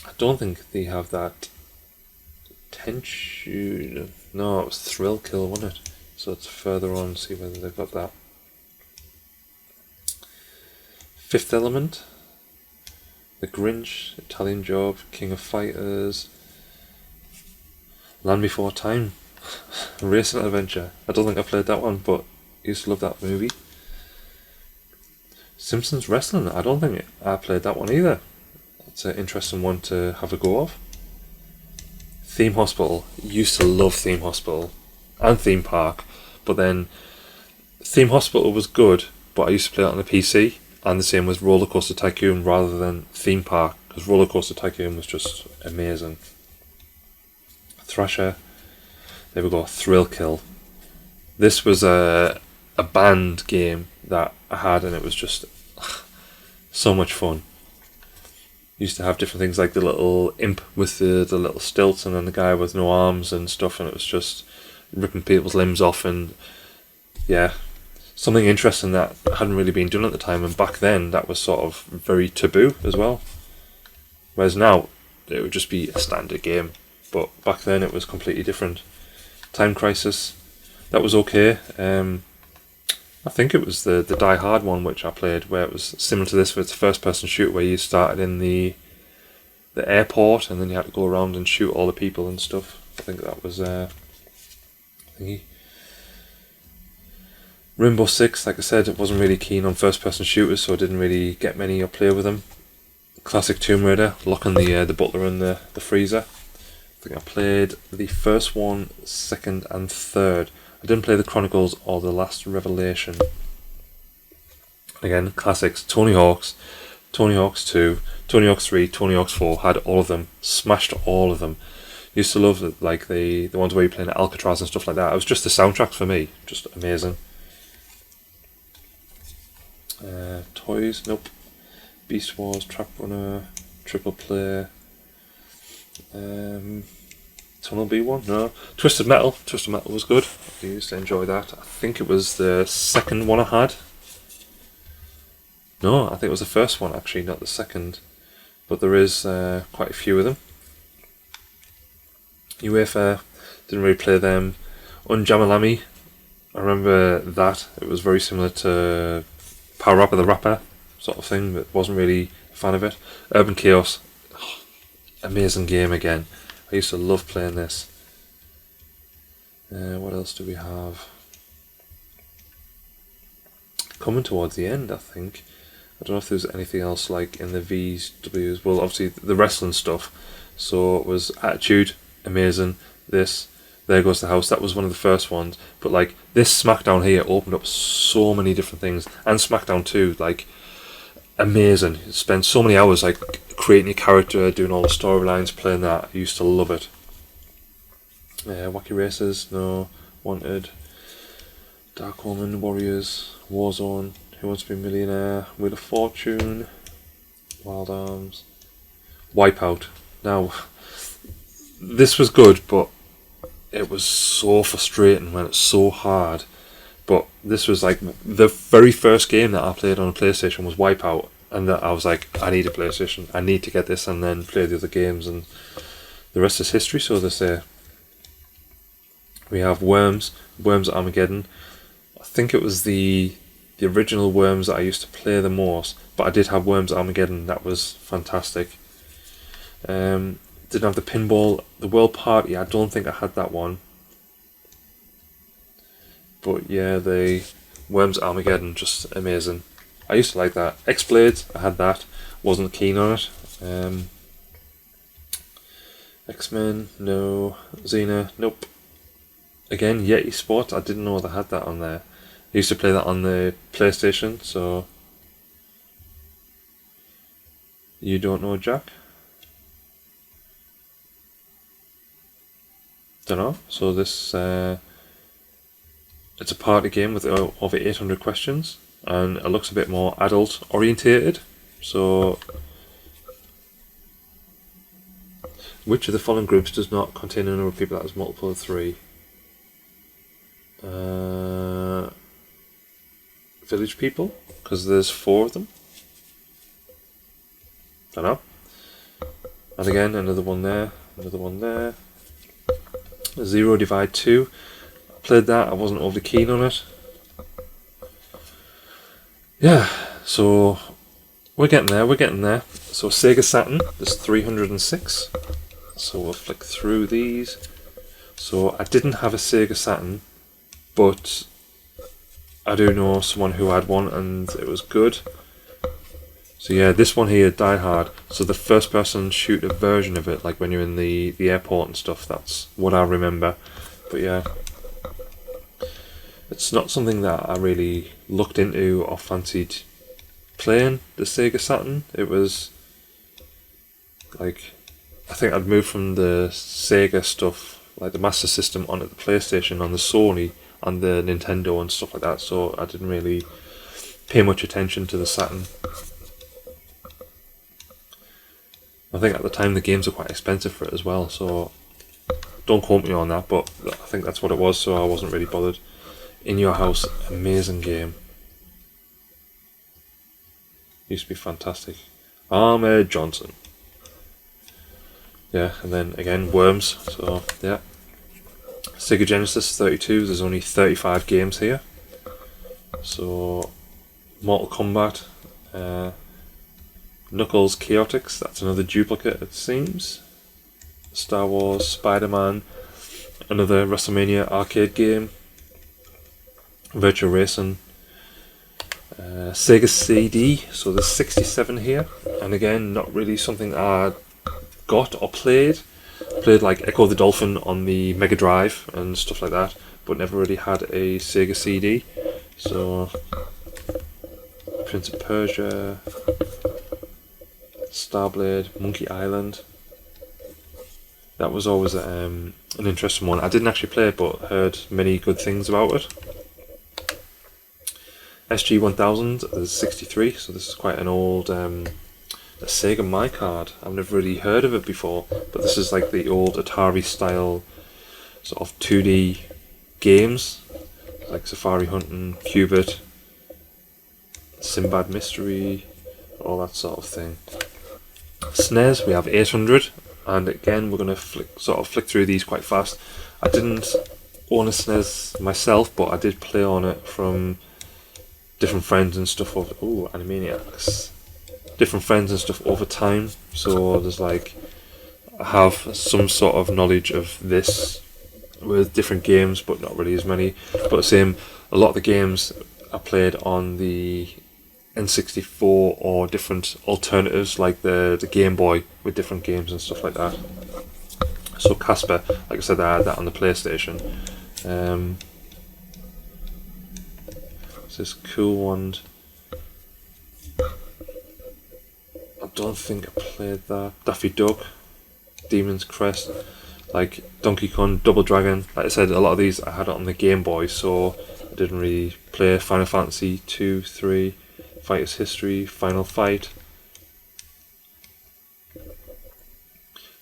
I don't think they have that. Tenchu. No, it was Thrill Kill, wasn't it? So it's further on. See whether they've got that. Fifth Element, The Grinch, Italian Job, King of Fighters, Land Before Time, Racing Adventure. I don't think I played that one, but I used to love that movie. Simpsons Wrestling, I don't think I played that one either. It's an interesting one to have a go of. Theme Hospital, used to love Theme Hospital and Theme Park, but then Theme Hospital was good, but I used to play it on the PC. And the same with Roller Coaster Tycoon rather than Theme Park, because Roller Coaster Tycoon was just amazing. Thrasher, there we go, Thrill Kill. This was a band game that I had, and it was just so much fun. Used to have different things like the little imp with the little stilts, and then the guy with no arms and stuff, and it was just ripping people's limbs off, and yeah. something interesting that hadn't really been done at the time, and back then that was sort of very taboo as well. Whereas now it would just be a standard game, but back then it was completely different. Time Crisis, that was okay. I think it was the Die Hard one which I played, where it was similar to this, where it's a first-person shooter where you started in the airport and then you had to go around and shoot all the people and stuff. I think that was thingy. Rainbow Six, like I said, I wasn't really keen on first-person shooters, so I didn't really get many or play with them. Classic Tomb Raider, locking the butler in the freezer. I think I played the first one, second and third. I didn't play the Chronicles or the Last Revelation. Again, classics. Tony Hawk's 2, Tony Hawk's 3, Tony Hawk's 4, had all of them, smashed all of them. Used to love the ones where you play in Alcatraz and stuff like that. It was just the soundtracks for me, just amazing. Toys, nope. Beast Wars, Trap Runner, Triple Play. Tunnel B1, no. Twisted Metal was good. I used to enjoy that. I think it was the second one I had. No, I think it was the first one actually, not the second. But there is quite a few of them. UEFA, didn't really play them. Unjamalami, I remember that. It was very similar to Power Rapper the Rapper sort of thing, but wasn't really a fan of it. Urban Chaos, amazing game again. I used to love playing this. What else do we have? Coming towards the end, I think. I don't know if there's anything else like in the V's, W's. Well, obviously the wrestling stuff. So it was Attitude, amazing. This, There Goes the House, that was one of the first ones. But like this SmackDown here opened up so many different things, and SmackDown 2, like amazing. You spend so many hours like creating your character, doing all the storylines, playing that. I used to love it. Wacky Races, no. Wanted, Dark Woman, Warriors, Warzone, Who Wants to Be a Millionaire, Wheel of Fortune, Wild Arms, Wipeout. Now, this was good, but it was so frustrating when it's so hard. But this was like the very first game that I played on a PlayStation was Wipeout, and that I was like, I need a PlayStation, I need to get this, and then play the other games, and the rest is history, so they say. We have Worms Armageddon. I think it was the original Worms that I used to play the most, but I did have Worms Armageddon, that was fantastic. Didn't have the Pinball, the World Party, I don't think I had that one. But yeah, the Worms Armageddon, just amazing. I used to like that. X-Blades, I had that, wasn't keen on it. X-Men, no. Xena, nope. Again, Yeti Sports, I didn't know they had that on there. I used to play that on the PlayStation, so... You don't know, Jack? Dunno. So this... it's a party game with over 800 questions, and it looks a bit more adult orientated. So... Which of the following groups does not contain a number of people that is multiple of 3? Village people, because there's 4 of them. Don't know. And again, another one there, another one there. Zero Divide 2. I played that, I wasn't overly keen on it. Yeah, so we're getting there. So Sega Saturn, there's 306. So we'll flick through these. So I didn't have a Sega Saturn, but I do know someone who had one and it was good. So yeah, this one here, Die Hard. So the first person shooter version of it, like when you're in the airport and stuff, that's what I remember. But yeah, it's not something that I really looked into or fancied playing, the Sega Saturn. It was like, I think I'd moved from the Sega stuff, like the Master System, onto the PlayStation, on the Sony, and the Nintendo and stuff like that, so I didn't really pay much attention to the Saturn. I think at the time the games were quite expensive for it as well, so don't quote me on that, but I think that's what it was, so I wasn't really bothered. In Your House, amazing game. Used to be fantastic. Ahmed Johnson. Yeah, and then again, Worms. So yeah. Sega Genesis 32. There's only 35 games here. So Mortal Kombat, Knuckles Chaotix. That's another duplicate, it seems. Star Wars, Spider-Man, another WrestleMania arcade game. Virtual Racing. Sega CD, so there's 67 here, and again, not really something I got or played. Played like Echo the Dolphin on the Mega Drive and stuff like that, but never really had a Sega CD. So, Prince of Persia, Starblade, Monkey Island. That was always an interesting one. I didn't actually play it, but heard many good things about it. SG-1000 is 63, so this is quite an old a Sega My Card. I've never really heard of it before, but this is like the old Atari style sort of 2D games, like Safari Hunting, Cubit, Sinbad Mystery, all that sort of thing. SNES, we have 800, and again we're going to flick through these quite fast. I didn't own a SNES myself, but I did play on it from different friends and stuff over Animaniacs. Different friends and stuff over time. So there's like, I have some sort of knowledge of this with different games, but not really as many. But the same, a lot of the games I played on the N64 or different alternatives, like the Game Boy with different games and stuff like that. So Casper, like I said, I had that on the PlayStation. This cool one. I don't think I played that. Daffy Duck, Demon's Crest, like Donkey Kong, Double Dragon. Like I said, a lot of these I had it on the Game Boy, so I didn't really play. Final Fantasy 2, 3, Fighter's History, Final Fight,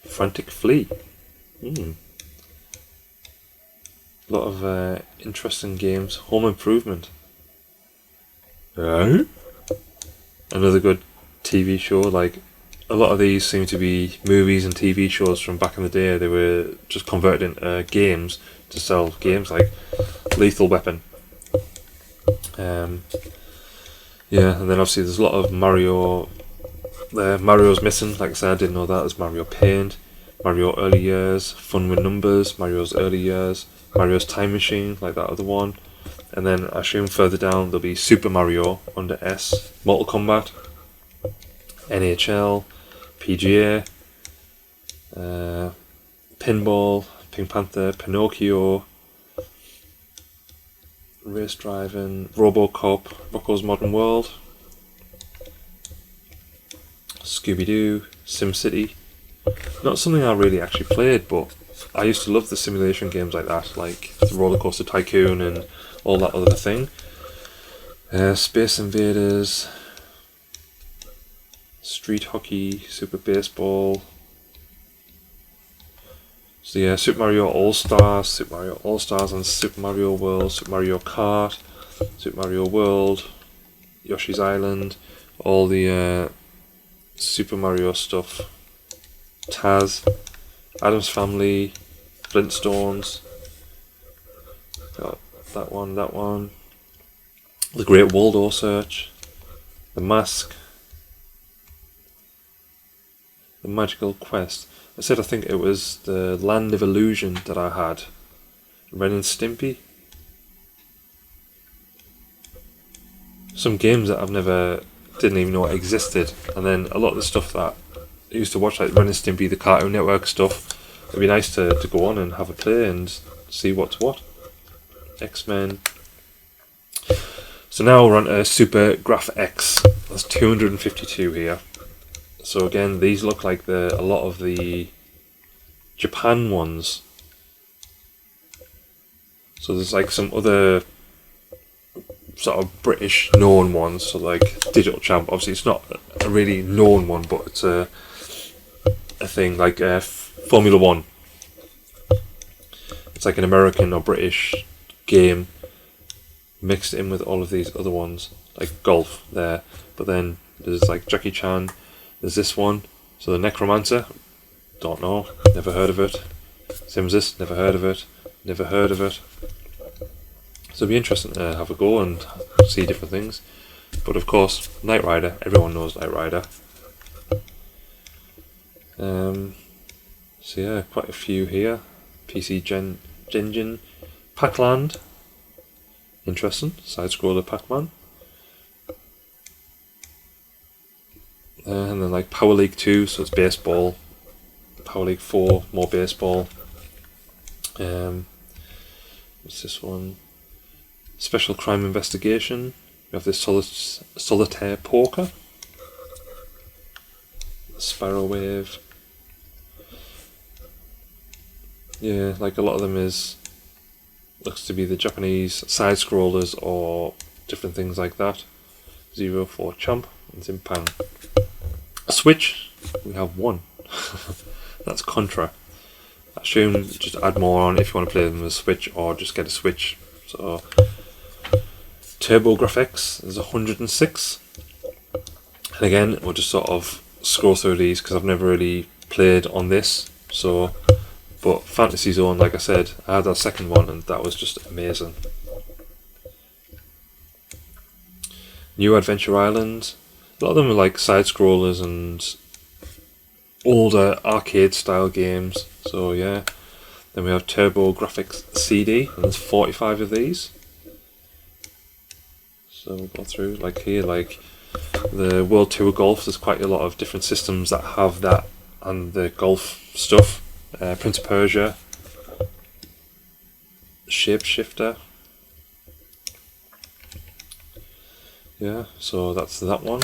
Frantic Flea. A lot of interesting games. Home Improvement. Another good TV show. Like a lot of these seem to be movies and TV shows from back in the day. They were just converted into games to sell games, like Lethal Weapon. Yeah, and then obviously there's a lot of Mario. Mario's missing. Like I said, I didn't know that. There's Mario Paint, Mario Early Years, Fun with Numbers, Mario's Early Years, Mario's Time Machine, like that other one. And then I assume further down there'll be Super Mario under S, Mortal Kombat, NHL, PGA, Pinball, Pink Panther, Pinocchio, Race Driving, Robocop, Rocko's Modern World, Scooby-Doo, SimCity. Not something I really actually played, but I used to love the simulation games like that, like the Roller Coaster Tycoon and all that other thing. Space Invaders, Street Hockey, Super Baseball. So yeah, Super Mario All-Stars and Super Mario World, Super Mario Kart, Super Mario World, Yoshi's Island, all the Super Mario stuff. Taz, Addams Family, Flintstones. Got that one. The Great Waldo Search, The Mask, The Magical Quest. I think it was the Land of Illusion that I had. Ren and Stimpy. Some games that didn't even know existed, and then a lot of the stuff that I used to watch, like Ren and Stimpy, the Cartoon Network stuff. It'd be nice to go on and have a play and see what's what. X-Men. So now we're on to TurboGrafX. There's 252 here. So again, these look like a lot of the Japan ones. So there's like some other sort of British known ones. So like Digital Champ. Obviously, it's not a really known one, but it's a thing like Formula One. It's like an American or British game. mixed in with all of these other ones, like golf there. But then there's like Jackie Chan, there's this one, so the Necromancer, don't know, never heard of it. Same as this, never heard of it, never heard of it. So it'll be interesting to have a go and see different things. But of course, Knight Rider, everyone knows Knight Rider. So yeah, quite a few here. PC Engine, Pac-Land, interesting, side-scroller Pac-Man. And then like Power League 2, so it's baseball. Power League 4, more baseball. What's this one? Special Crime Investigation. We have this Solitaire Poker. Sparrow Wave. Yeah, like a lot of them looks to be the Japanese side scrollers or different things like that. 04 Champ and Zimpan. Switch, we have one. That's Contra. I assume just add more on if you want to play them with a Switch, or just get a Switch. So TurboGrafX is 106. And again, we'll just sort of scroll through these because I've never really played on this. So, but Fantasy Zone, like I said, I had that second one and that was just amazing. New Adventure Island. A lot of them are like side scrollers and older arcade style games. So yeah. Then we have TurboGrafx CD, and there's 45 of these. So we'll go through, like here, like the World Tour Golf, there's quite a lot of different systems that have that and the golf stuff. Prince of Persia, Shapeshifter. Yeah, so that's that one.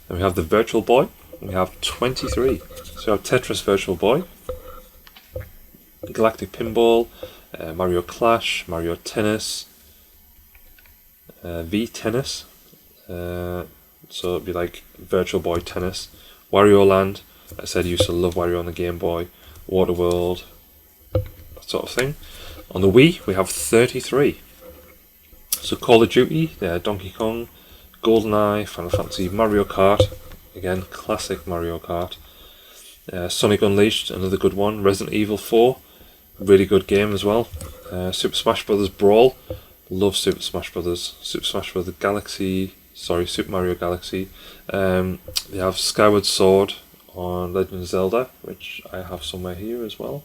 Then we have the Virtual Boy. We have 23. So we have Tetris Virtual Boy, Galactic Pinball, Mario Clash, Mario Tennis, V Tennis. So it'd be like Virtual Boy Tennis, Wario Land. I said I used to love Wario on the Game Boy, Waterworld, that sort of thing. On the Wii, we have 33. So Call of Duty, Donkey Kong, GoldenEye, Final Fantasy, Mario Kart, again classic Mario Kart. Sonic Unleashed, another good one. Resident Evil 4, really good game as well. Super Smash Bros. Brawl, love Super Smash Bros. Super Smash Bros. Galaxy, sorry, Super Mario Galaxy. They have Skyward Sword on Legend of Zelda, which I have somewhere here as well.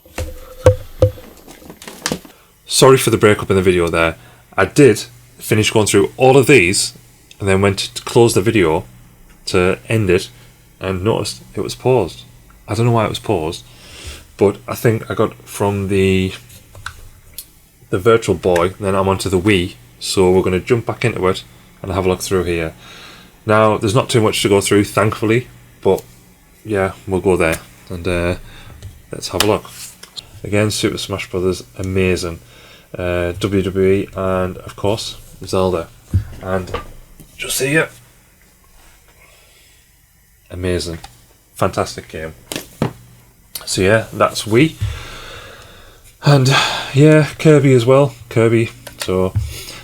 Sorry for the breakup in the video there. I did finish going through all of these and then went to close the video to end it and noticed it was paused. I don't know why it was paused, but I think I got from the Virtual Boy, and then I'm onto the Wii, so we're going to jump back into it and have a look through here. Now, there's not too much to go through, thankfully, but yeah, we'll go there and let's have a look. Again, Super Smash Bros. Amazing. WWE and, of course, Zelda. And just see it. Amazing. Fantastic game. So yeah, that's Wii. And yeah, Kirby as well. Kirby. So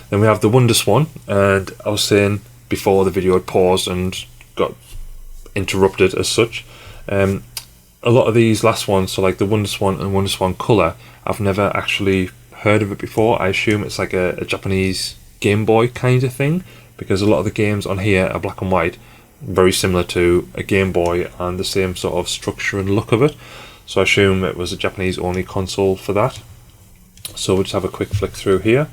then we have the Wonder Swan, and I was saying before the video had paused and got interrupted as such. A lot of these last ones, so like the Wonder Swan and Wonder Swan Color, I've never actually heard of it before. I assume it's like a Japanese Game Boy kind of thing, because a lot of the games on here are black and white, very similar to a Game Boy and the same sort of structure and look of it. So I assume it was a Japanese only console for that. So we'll just have a quick flick through here.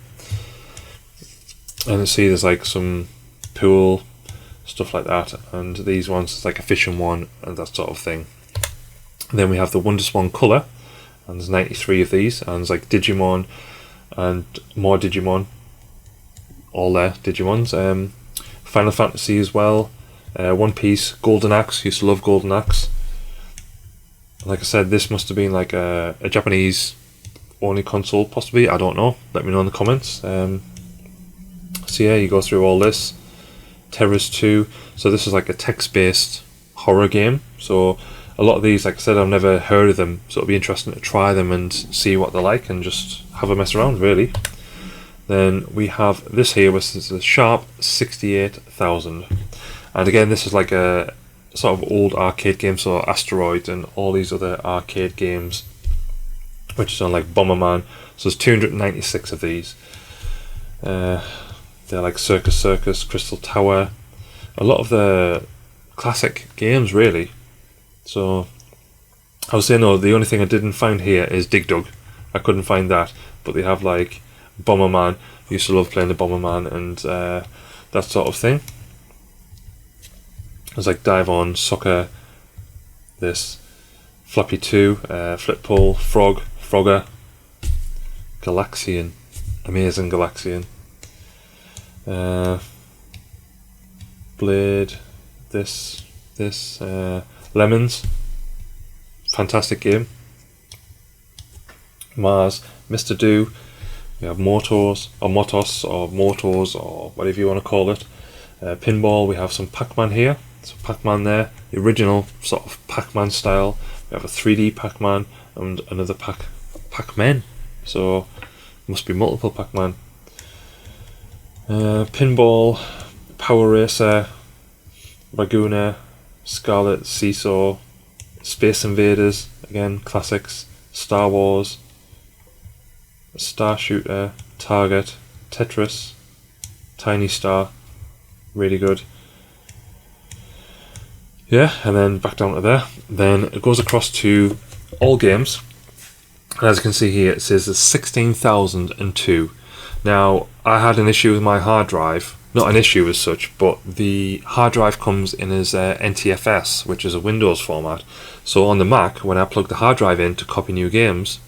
And you see there's like some pool, stuff like that. And these ones, it's like a fishing one and that sort of thing. And then we have the Wonder Swan Color. And there's 93 of these. And there's like Digimon and more Digimon. All there, Digimons. Final Fantasy as well. One Piece, Golden Axe, used to love Golden Axe. Like I said, this must have been like a Japanese only console, possibly, I don't know, let me know in the comments. So yeah, you go through all this. Terrors 2, so this is like a text-based horror game, so a lot of these, like I said, I've never heard of them, so it'll be interesting to try them and see what they're like and just have a mess around, really. Then we have this here, which is a Sharp 68,000. And again, this is like a sort of old arcade game, so Asteroid and all these other arcade games, which is on like Bomberman. So there's 296 of these. They're like Circus, Crystal Tower, a lot of the classic games really. So I was saying, no, the only thing I didn't find here is Dig Dug. I couldn't find that, but they have like Bomberman. I used to love playing the Bomberman and that sort of thing. There's like Dive On, Soccer, this Flappy 2, Flip Pull, Frogger, Galaxian, Amazing Galaxian, Blade, this Lemons, fantastic game. Mars, Mr. Do, we have Motos or Motors or whatever you want to call it. Pinball, we have some Pac-Man here, so Pac-Man there, the original sort of Pac-Man style. We have a 3D Pac-Man and another Pac-Men, so must be multiple Pac-Man. Pinball, Power Racer, Laguna, Scarlet Seesaw, Space Invaders, again classics, Star Wars, Star Shooter, Target, Tetris, Tiny Star, really good. Yeah, and then back down to there. Then it goes across to all games. And as you can see here, it says there's 16,002. Now, I had an issue with my hard drive. Not an issue as such, but the hard drive comes in as NTFS, which is a Windows format. So on the Mac, when I plugged the hard drive in to copy new games,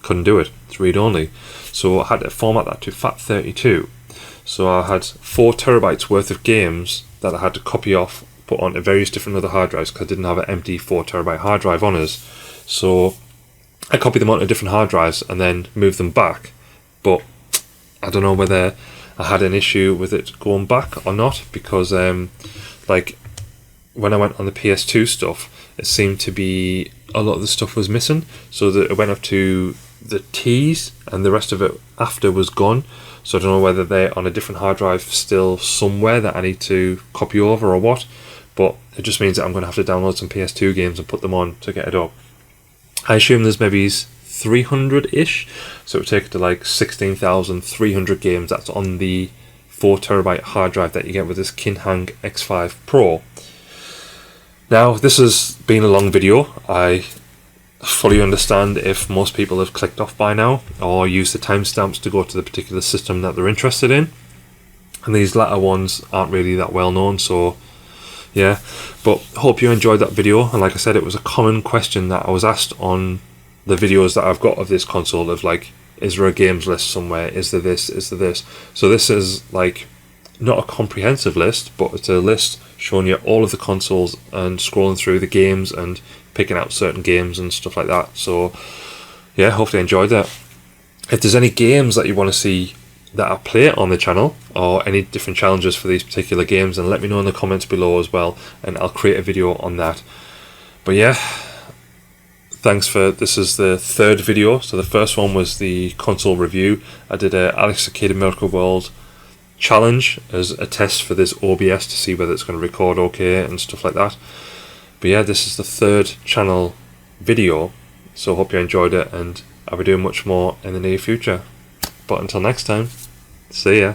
couldn't do it. It's read-only. So I had to format that to FAT32. So I had 4 terabytes worth of games that I had to copy off, put onto various different other hard drives because I didn't have an empty 4 terabyte hard drive on us. So I copied them onto different hard drives and then moved them back. But I don't know whether I had an issue with it going back or not, because like when I went on the PS2 stuff, it seemed to be a lot of the stuff was missing, so that it went up to the T's and the rest of it after was gone. So I don't know whether they're on a different hard drive still somewhere that I need to copy over or what, but it just means that I'm going to have to download some PS2 games and put them on to get it up. I assume there's maybe 300-ish, so it would take it to like 16,300 games. That's on the 4 terabyte hard drive that you get with this Kinhank X5 Pro. Now, this has been a long video. I fully understand if most people have clicked off by now or use the timestamps to go to the particular system that they're interested in, and these latter ones aren't really that well known, so yeah. But hope you enjoyed that video, and like I said, it was a common question that I was asked on the videos that I've got of this console, of like, is there a games list somewhere, is there this, is there this? So this is like not a comprehensive list, but it's a list showing you all of the consoles and scrolling through the games and picking out certain games and stuff like that. So yeah, hopefully you enjoyed that. If there's any games that you want to see that I play on the channel, or any different challenges for these particular games, then let me know in the comments below as well, and I'll create a video on that. But yeah, thanks for, this is the 3rd video. So the first one was the console review. I did a Alex Arcade Miracle World challenge as a test for this OBS to see whether it's going to record okay and stuff like that. But yeah, this is the 3rd channel video, so hope you enjoyed it, and I'll be doing much more in the near future. But until next time, see ya.